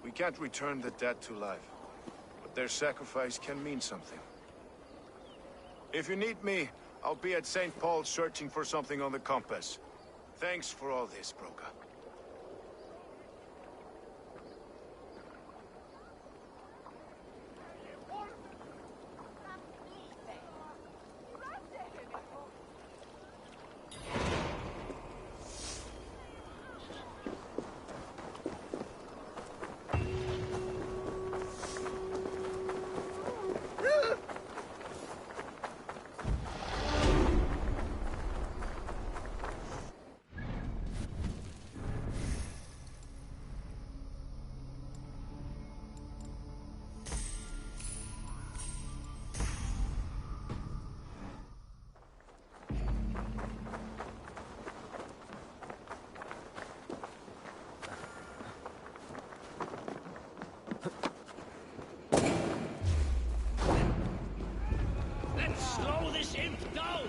[SPEAKER 4] We can't return the dead to life. But their sacrifice can mean something. If you need me, I'll be at St. Paul's searching for something on the compass. Thanks for all this, Broca.
[SPEAKER 6] Slow this imp down!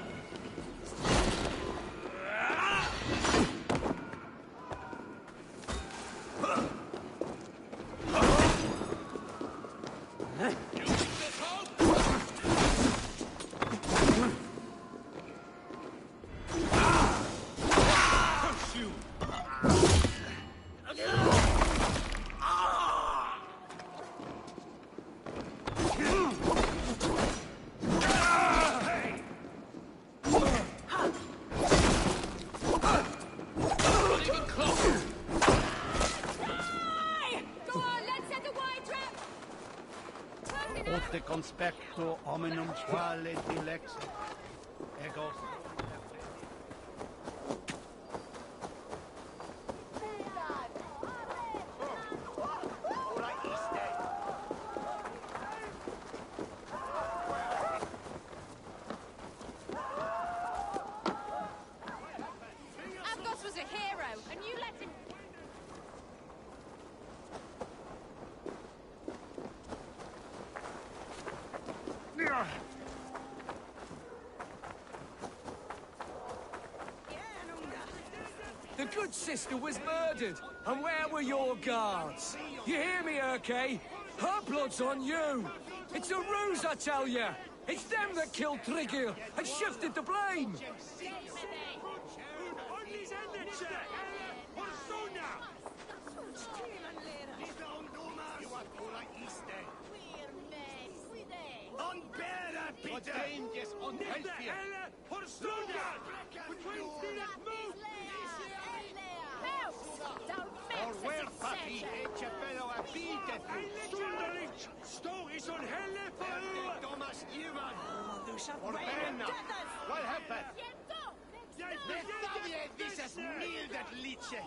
[SPEAKER 11] Te conspecto hominum quale dilexit. Ego.
[SPEAKER 9] Avgos was a hero, and you let him...
[SPEAKER 12] sister was murdered. And where were your guards? You hear me, Erke? Her blood's on you. It's a ruse, I tell you. It's them that killed Trigil and shifted the blame.
[SPEAKER 11] What happened? Visas mildet liche.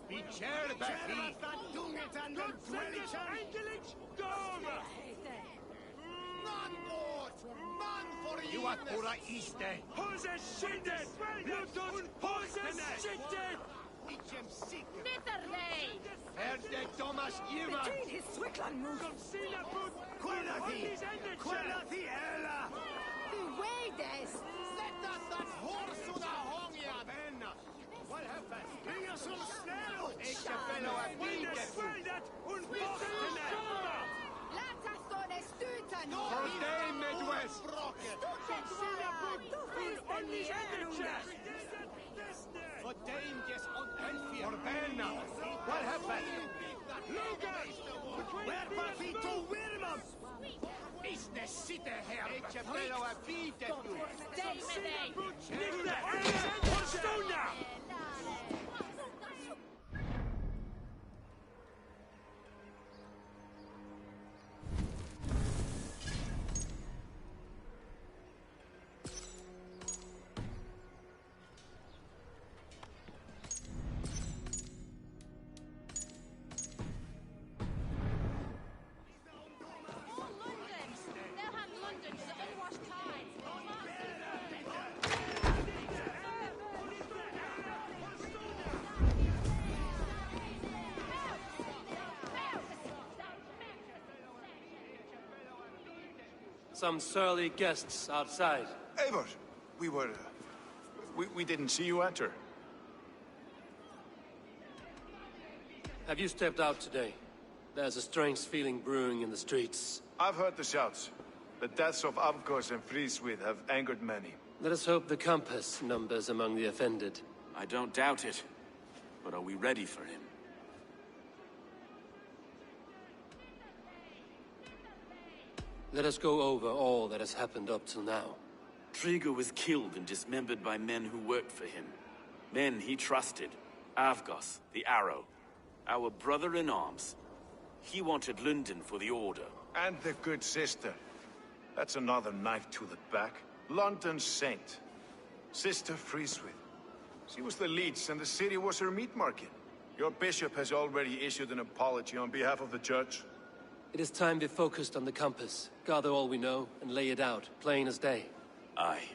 [SPEAKER 11] Vi kärba hit. Tungetan den You are pura iste.
[SPEAKER 12] Hose skyddet! Luton, hose skyddet!
[SPEAKER 11] Nitterdej! Erde Thomas Ivan!
[SPEAKER 7] Between his Swickland move!
[SPEAKER 11] Quella ella!
[SPEAKER 7] Wades!
[SPEAKER 11] Sätt oss att hårsuda hånga vänner! What happened? Bring us some snow! Ikke fellow a bidet! For day Midwest! For dangers on Elfia! For Benna! What happened? Luger! Where was he to Wilmam? Is the city here? Ikke fellow a bidet!
[SPEAKER 12] Stay with me!
[SPEAKER 1] Some surly guests outside.
[SPEAKER 3] Eivor, we didn't see you enter.
[SPEAKER 1] Have you stepped out today? There's a strange feeling brewing in the streets.
[SPEAKER 3] I've heard the shouts. The deaths of Avgos and Friswith have angered many.
[SPEAKER 1] Let us hope the Compass numbers among the offended.
[SPEAKER 2] I don't doubt it. But are we ready for him?
[SPEAKER 1] Let us go over all that has happened up till now.
[SPEAKER 2] Triga was killed and dismembered by men who worked for him. Men he trusted. Avgos, the Arrow. Our brother-in-arms. He wanted London for the Order.
[SPEAKER 3] And the good sister. That's another knife to the back. London's saint. Sister Friswith. She was the leech and the city was her meat market. Your bishop has already issued an apology on behalf of the church.
[SPEAKER 1] It is time we focused on the Compass, gather all we know, and lay it out, plain as day.
[SPEAKER 2] Aye.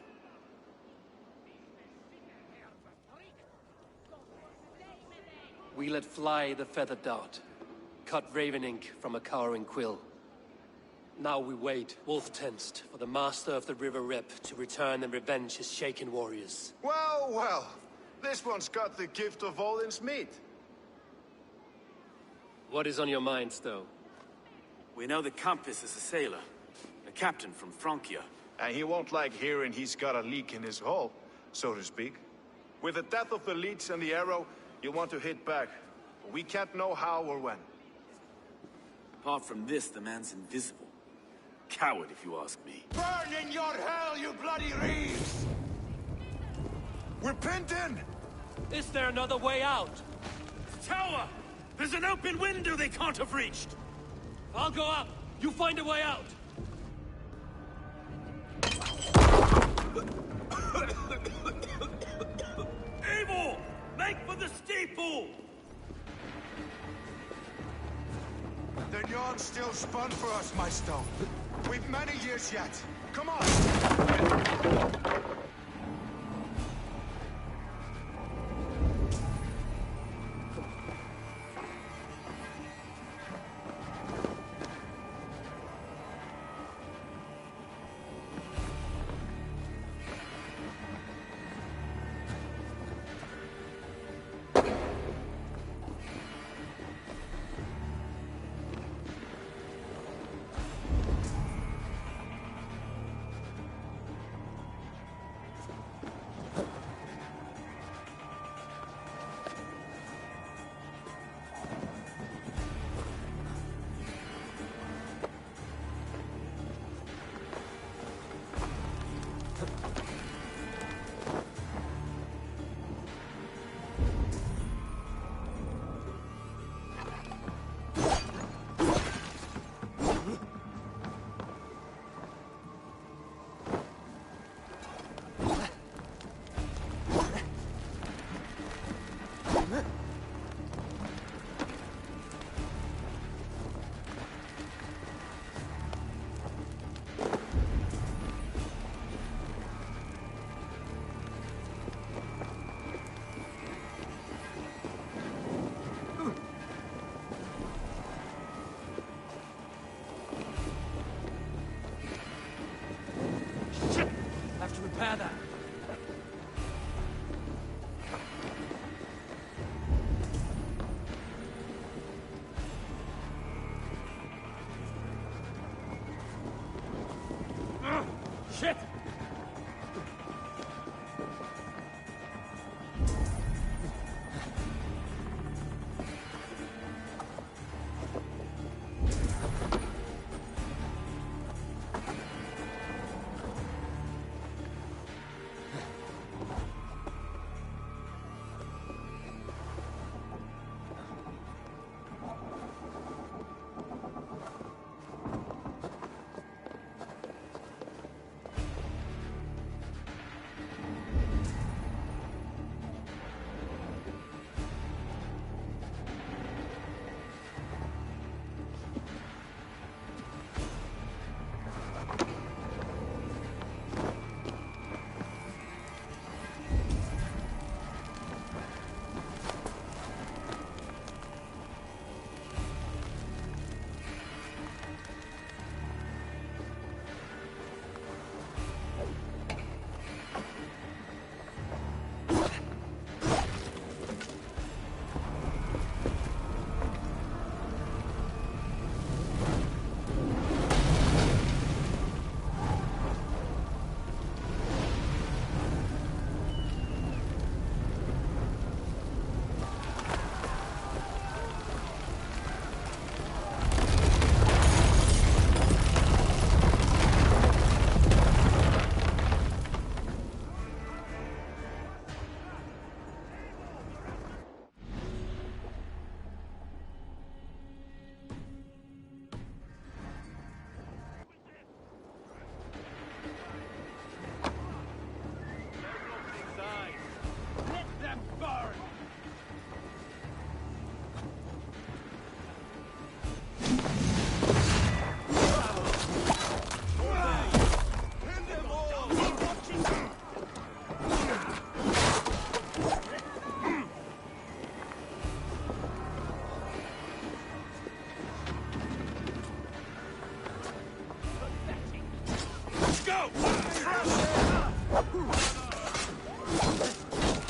[SPEAKER 1] We let fly the feathered dart, cut raven ink from a cowering quill. Now we wait, wolf-tensed, for the master of the River Rep to return and revenge his shaken warriors.
[SPEAKER 3] Well, well. This one's got the gift of Odin's meat.
[SPEAKER 1] What is on your minds, though?
[SPEAKER 2] We know the Compass is a sailor. A captain from Francia.
[SPEAKER 3] And he won't like hearing he's got a leak in his hull, so to speak. With the death of the leech and the Arrow, you want to hit back. But we can't know how or when.
[SPEAKER 2] Apart from this, the man's invisible. Coward, if you ask me.
[SPEAKER 11] Burn in your hell, you bloody reeves!
[SPEAKER 3] We're pinned in!
[SPEAKER 1] Is there another way out?
[SPEAKER 2] Tower! There's an open window they can't have reached!
[SPEAKER 1] I'll go up! You find a way out!
[SPEAKER 2] Eivor! Make for the steeple!
[SPEAKER 3] The yarn's still spun for us, my stone. We've many years yet. Come on!
[SPEAKER 12] repair that.
[SPEAKER 2] Shit!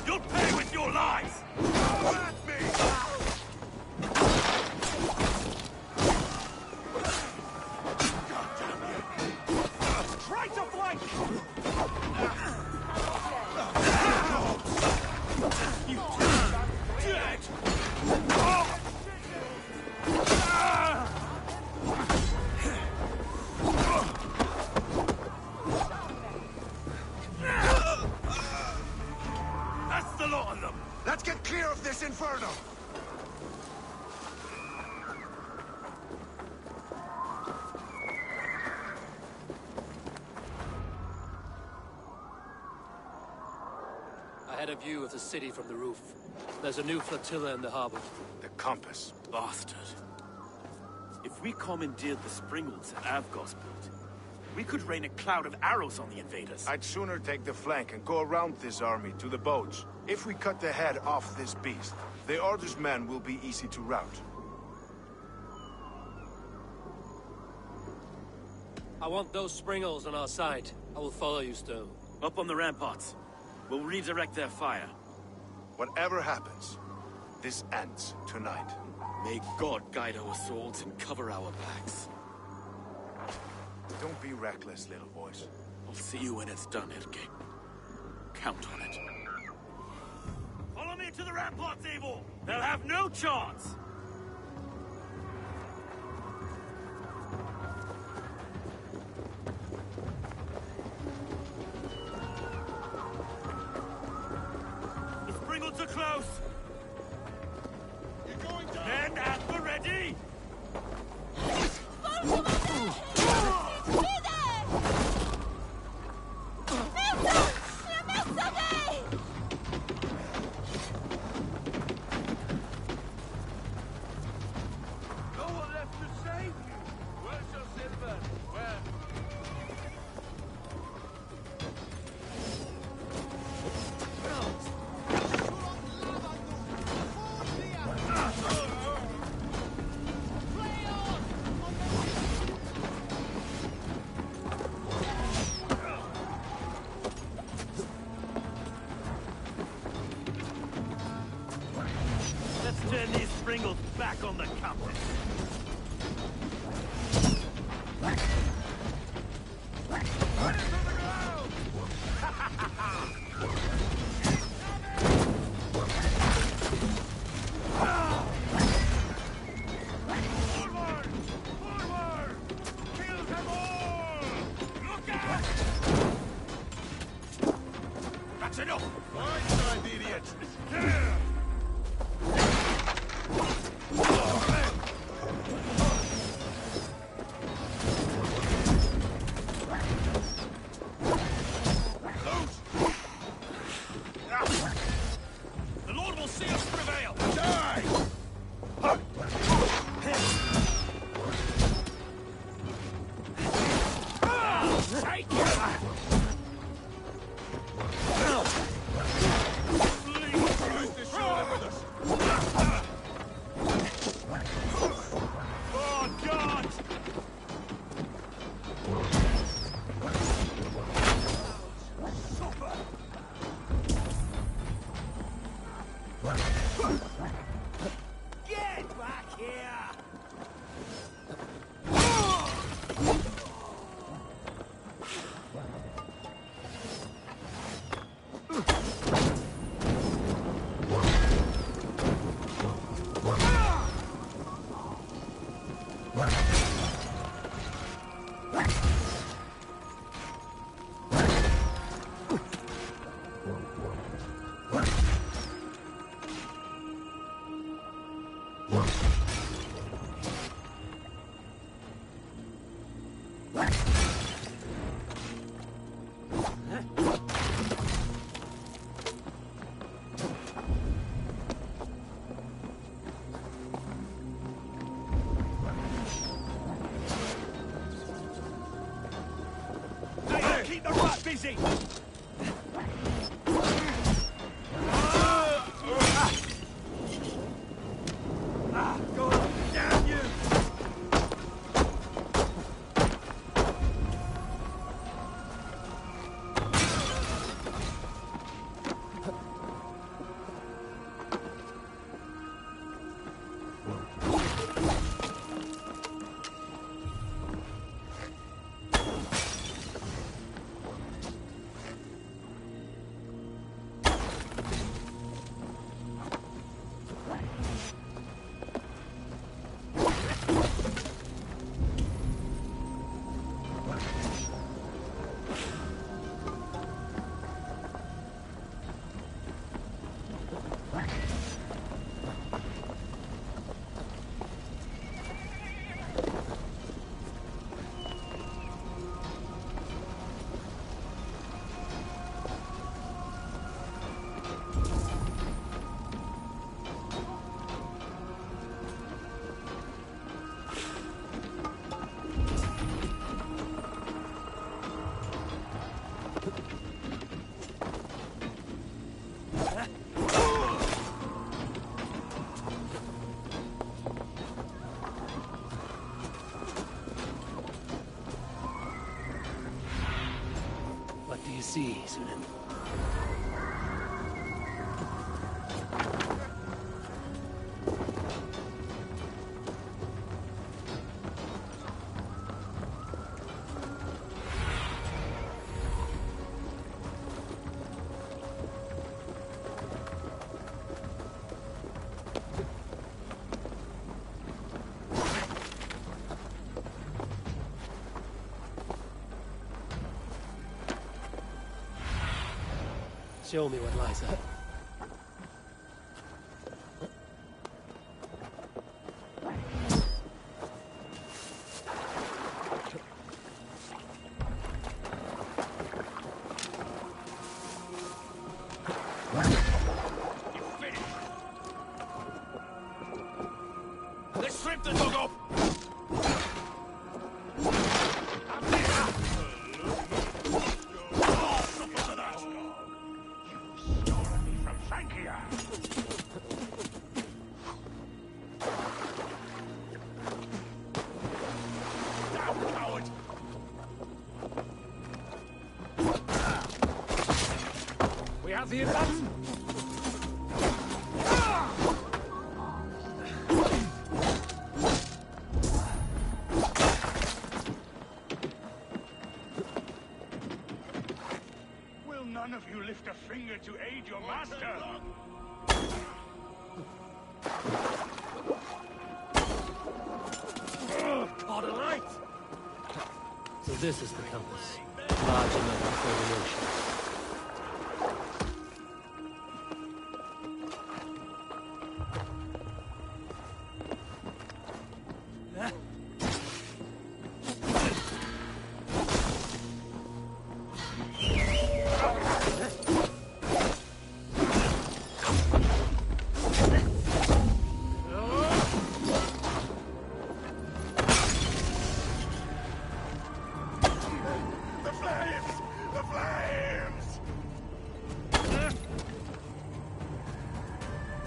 [SPEAKER 11] You'll pay with your lives! Try to flank! You dead! That's the lot of them!
[SPEAKER 3] Let's get clear of this inferno!
[SPEAKER 1] I had a view of the city from the roof. There's a new flotilla in the harbor.
[SPEAKER 3] The compass.
[SPEAKER 2] Bastard. If we commandeered the Springles that Avgos built, we could rain a cloud of arrows on the invaders.
[SPEAKER 3] I'd sooner take the flank and go around this army to the boats. If we cut the head off this beast, the Order's men will be easy to rout.
[SPEAKER 1] I want those Springles on our side. I will follow you, Stone.
[SPEAKER 2] Up on the ramparts. We'll redirect their fire.
[SPEAKER 3] Whatever happens, this ends tonight.
[SPEAKER 2] May God guide our swords and cover our backs.
[SPEAKER 3] Don't be reckless, little boys.
[SPEAKER 2] I'll see you when it's done, Erke. Count on it. Follow me to the ramparts, Eivor! They'll have no chance! The Springles are close! You're going down! Men at the ready!
[SPEAKER 11] back on the compass.
[SPEAKER 3] That's enough! Blindside the idiots!
[SPEAKER 11] The Lord will see us prevail!
[SPEAKER 3] Die!
[SPEAKER 11] Take it!
[SPEAKER 3] Oh, God!
[SPEAKER 11] Get back here!
[SPEAKER 3] Hey, keep the rat busy! Go on, damn you!
[SPEAKER 1] What do you see, Sunan? Show me what lies ahead.
[SPEAKER 11] Let's strip the dog off!
[SPEAKER 12] We have the advance.
[SPEAKER 11] none of you lift a finger to aid your master.
[SPEAKER 12] Oh, God alight!
[SPEAKER 1] So this is the compass. Large enough for the ocean.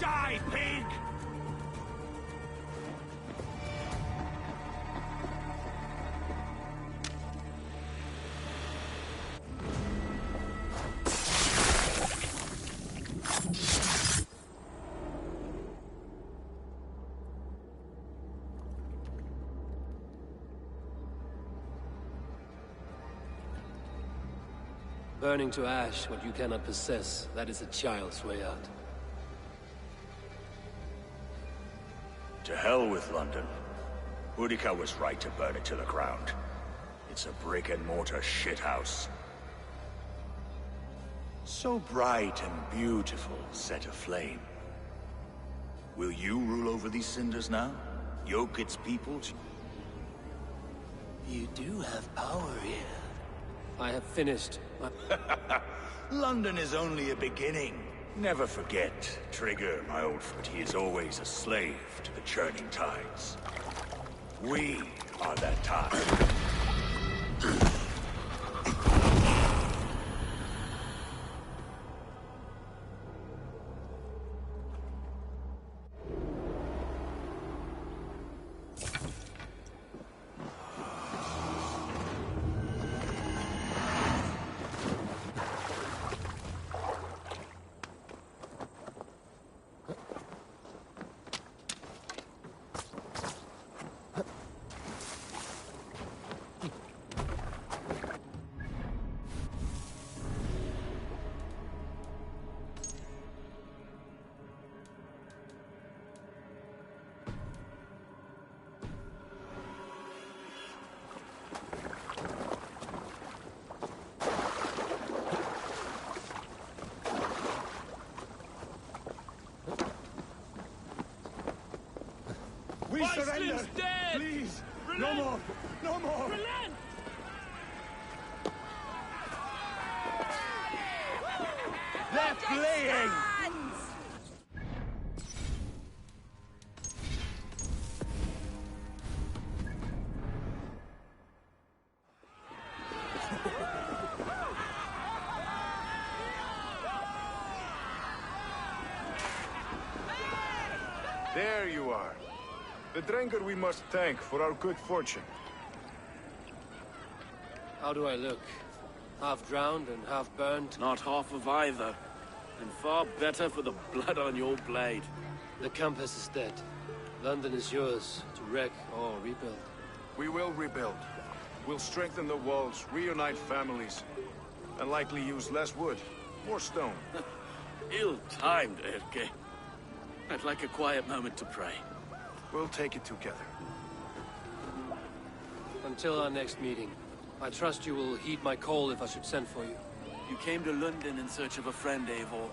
[SPEAKER 11] Die, pig!
[SPEAKER 1] Burning to ash what you cannot possess, that is a child's way out.
[SPEAKER 17] To hell with London. Boudica was right to burn it to the ground. It's a brick-and-mortar shithouse. So bright and beautiful, set aflame. Will you rule over these cinders now? Yoke its people to...
[SPEAKER 1] You do have power here. I have finished my...
[SPEAKER 17] London is only a beginning. Never forget, Trigger, my old foot, he is always a slave to the churning tides. We are that tide.
[SPEAKER 11] We surrender!
[SPEAKER 12] Dead.
[SPEAKER 11] Please!
[SPEAKER 12] Relent.
[SPEAKER 11] No more! No more!
[SPEAKER 12] Relent!
[SPEAKER 11] They're fleeing!
[SPEAKER 3] There you are. The Drenker we must thank for our good fortune.
[SPEAKER 1] How do I look? Half drowned and half burned?
[SPEAKER 2] Not half of either. And far better for the blood on your blade.
[SPEAKER 1] The compass is dead. London is yours, to wreck or rebuild.
[SPEAKER 3] We will rebuild. We'll strengthen the walls, reunite families, and likely use less wood, more stone.
[SPEAKER 2] Ill-timed, Erke. I'd like a quiet moment to pray.
[SPEAKER 3] We'll take it together.
[SPEAKER 1] Until our next meeting, I trust you will heed my call if I should send for you.
[SPEAKER 2] You came to London in search of a friend, Eivor.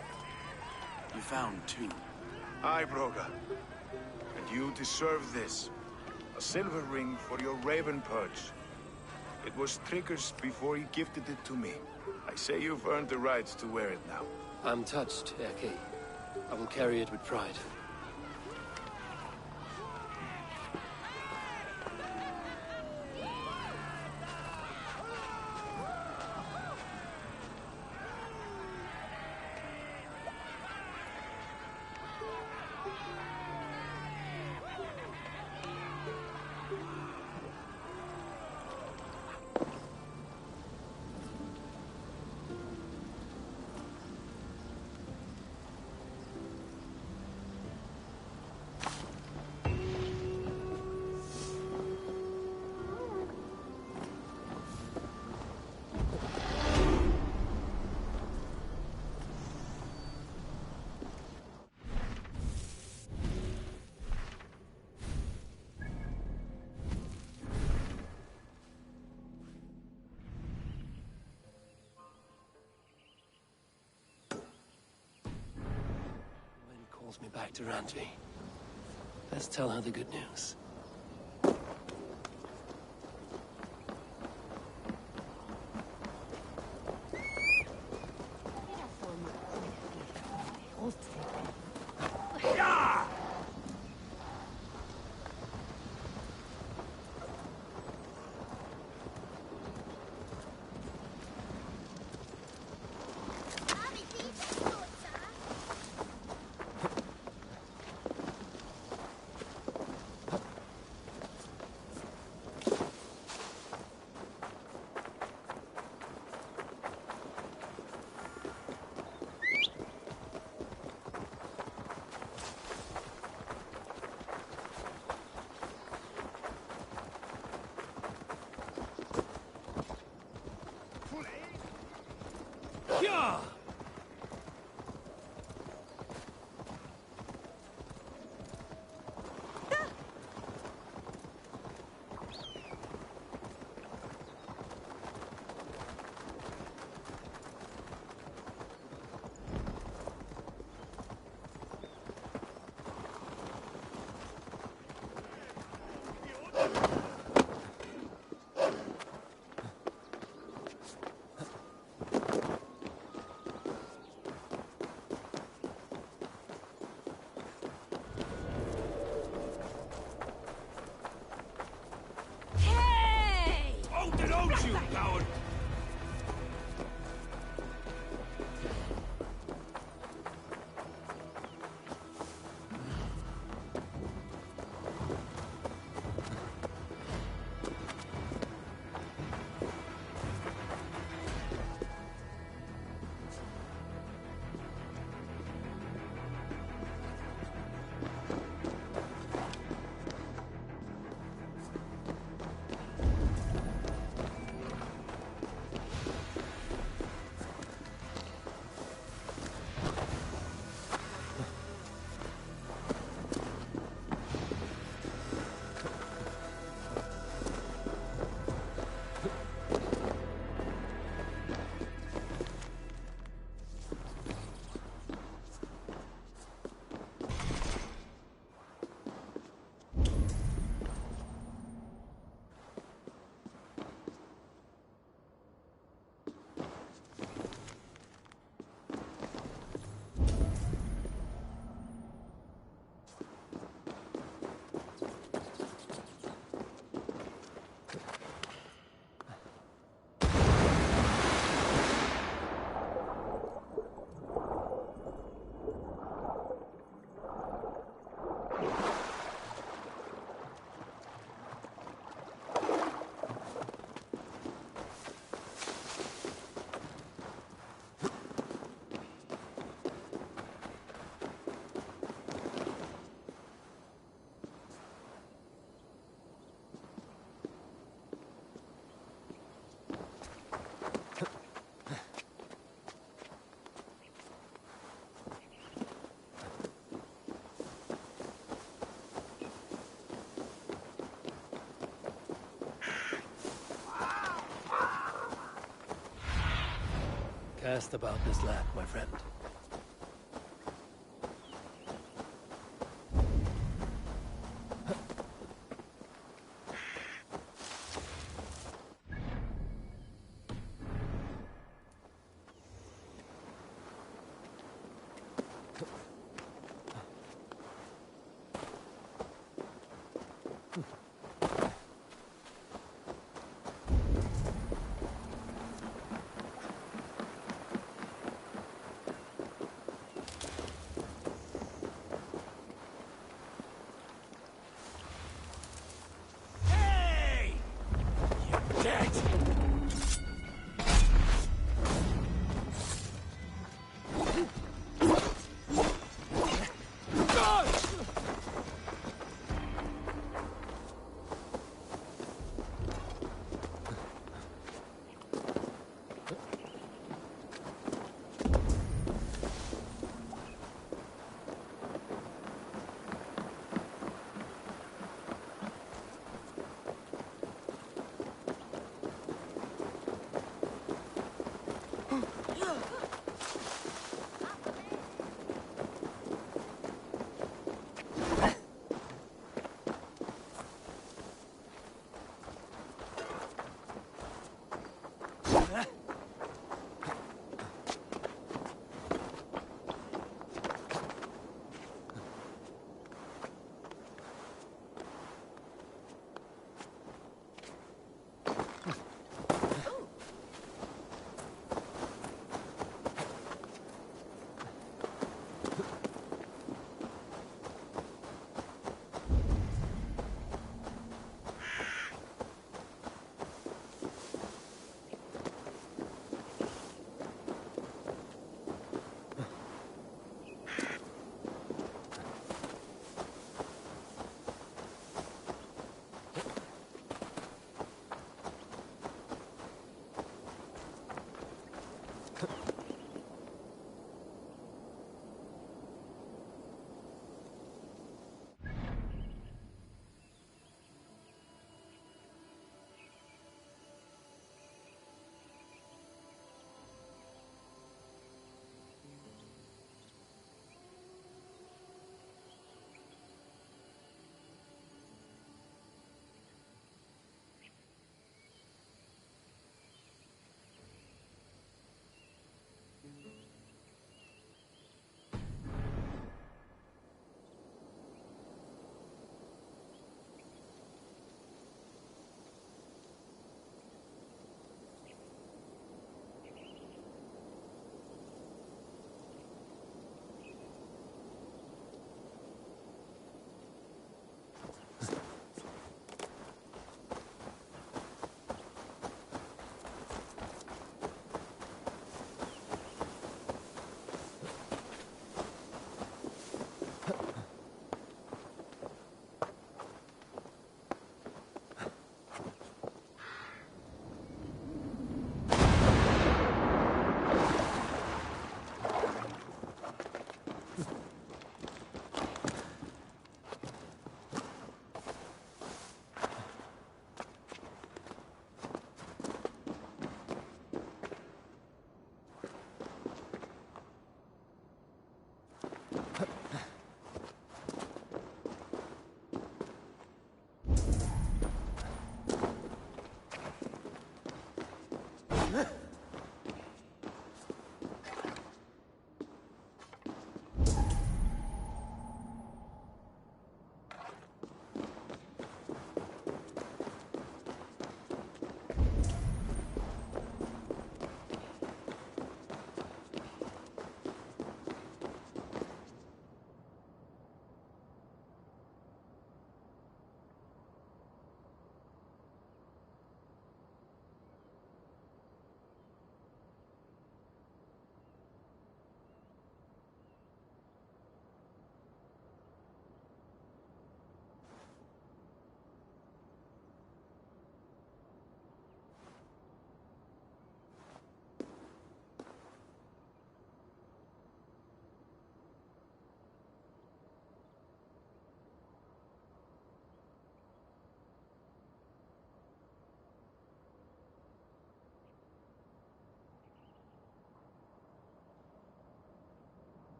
[SPEAKER 2] You found two.
[SPEAKER 3] Aye, Broga. And you deserve this. A silver ring for your raven perch. It was Trigger's before he gifted it to me. I say you've earned the right to wear it now.
[SPEAKER 1] I'm touched, Erke. I will carry it with pride. calls me back to Randvi. Best tell her the good news.
[SPEAKER 11] You coward!
[SPEAKER 1] Cast about this land, my friend.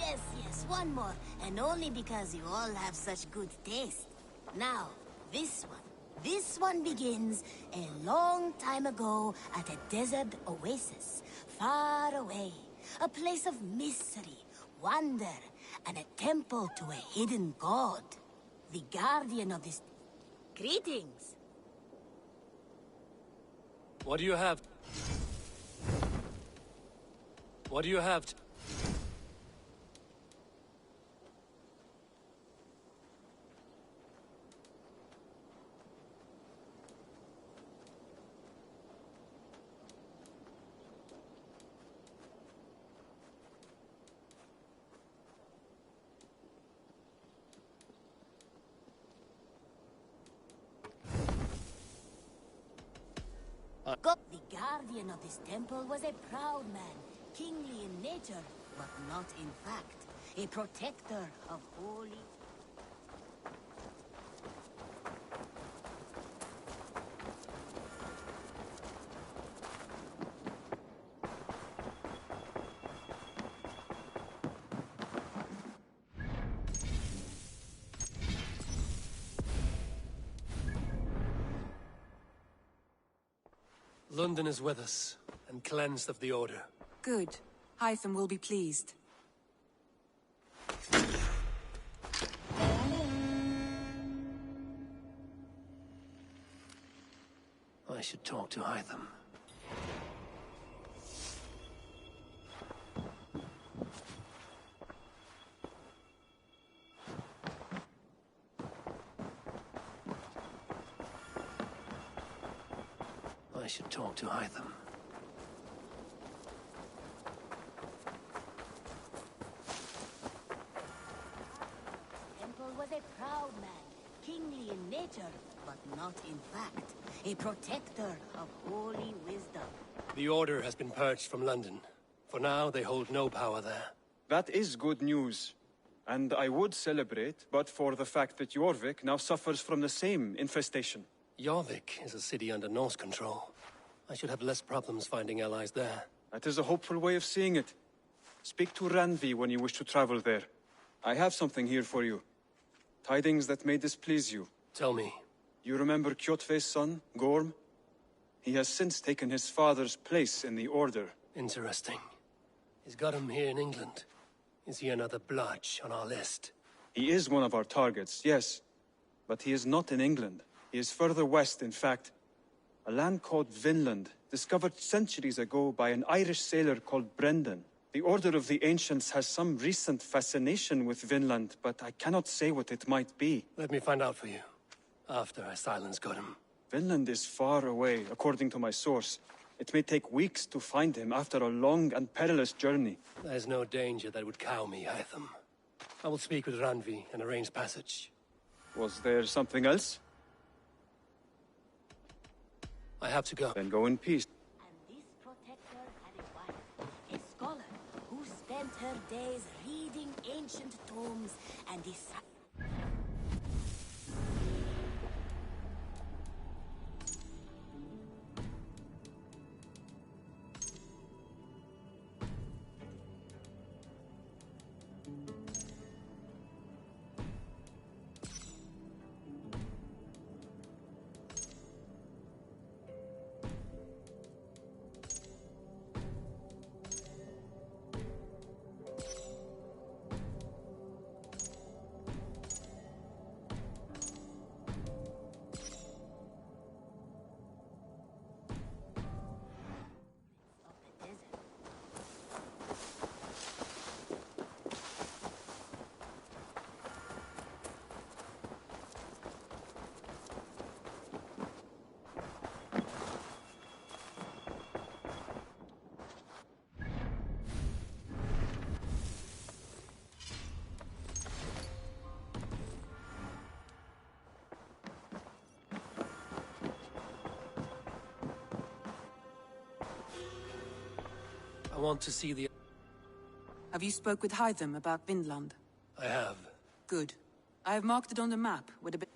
[SPEAKER 18] Yes, yes, one more. And only because you all have such good taste. Now, this one. This one begins a long time ago at a desert oasis, far away. A place of mystery, wonder, and a temple to a hidden god. The guardian of this... Greetings!
[SPEAKER 1] What do you have? What do you have?
[SPEAKER 18] The guardian of this temple was a proud man, kingly in nature, but not in fact. A protector of holy...
[SPEAKER 1] London is with us, and cleansed of the Order.
[SPEAKER 8] Good. Hytham will be pleased.
[SPEAKER 1] I should talk to Hytham. I should talk to Hytham.
[SPEAKER 18] Temple was a proud man, kingly in nature, but not in fact. A protector of holy wisdom.
[SPEAKER 1] The Order has been purged from London. For now, they hold no power there.
[SPEAKER 19] That is good news. And I would celebrate, but for the fact that Jorvik now suffers from the same infestation.
[SPEAKER 1] Jorvik is a city under Norse control. I should have less problems finding allies there.
[SPEAKER 19] That is a hopeful way of seeing it. Speak to Randvi when you wish to travel there. I have something here for you. Tidings that may displease you.
[SPEAKER 1] Tell me.
[SPEAKER 19] You remember Kjotve's son, Gorm? He has since taken his father's place in the Order.
[SPEAKER 1] Interesting. He's got him here in England. Is he another blotch on our list?
[SPEAKER 19] He is one of our targets, yes. But he is not in England. He is further west, in fact. A land called Vinland, discovered centuries ago by an Irish sailor called Brendan. The Order of the Ancients has some recent fascination with Vinland, but I cannot say what it might be.
[SPEAKER 1] Let me find out for you, after I silence Godham.
[SPEAKER 19] Vinland is far away, according to my source. It may take weeks to find him after a long and perilous journey.
[SPEAKER 1] There's no danger that would cow me, Hytham. I will speak with Randvi and arrange passage.
[SPEAKER 19] Was there something else?
[SPEAKER 1] I have to go.
[SPEAKER 19] Then go in peace.
[SPEAKER 18] And this protector had a wife, a scholar, who spent her days reading ancient tomes and deciding...
[SPEAKER 1] I want to see the...
[SPEAKER 8] Have you spoke with Hytham about Vinland?
[SPEAKER 1] I have.
[SPEAKER 8] Good. I have marked it on the map with a bit...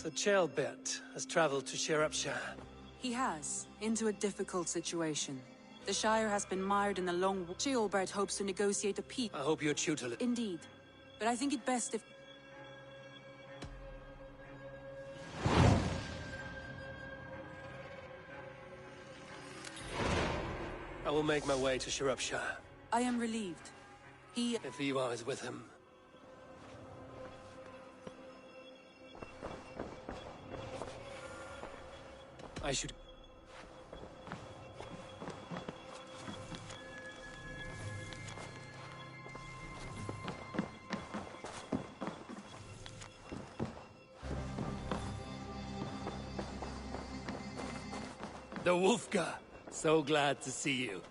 [SPEAKER 1] So Chelbert has traveled to Sherapshire.
[SPEAKER 8] He has, into a difficult situation. The Shire has been mired in the long war. Ceolbert hopes to negotiate a peace.
[SPEAKER 1] I hope your tutor...
[SPEAKER 8] Indeed. But I think it best if...
[SPEAKER 1] I will make my way to Sherapshire.
[SPEAKER 8] I am relieved.
[SPEAKER 1] If Ivar is with him. I should... The Wolfgar! So glad to see you.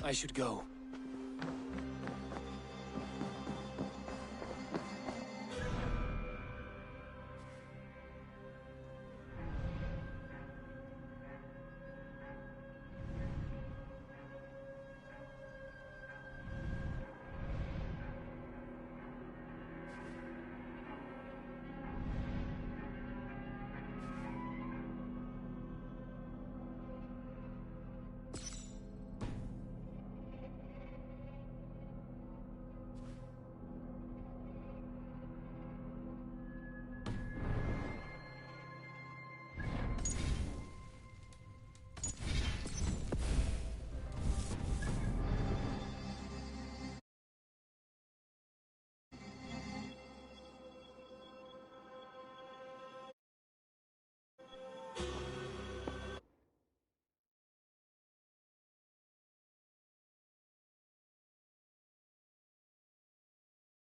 [SPEAKER 1] I should go.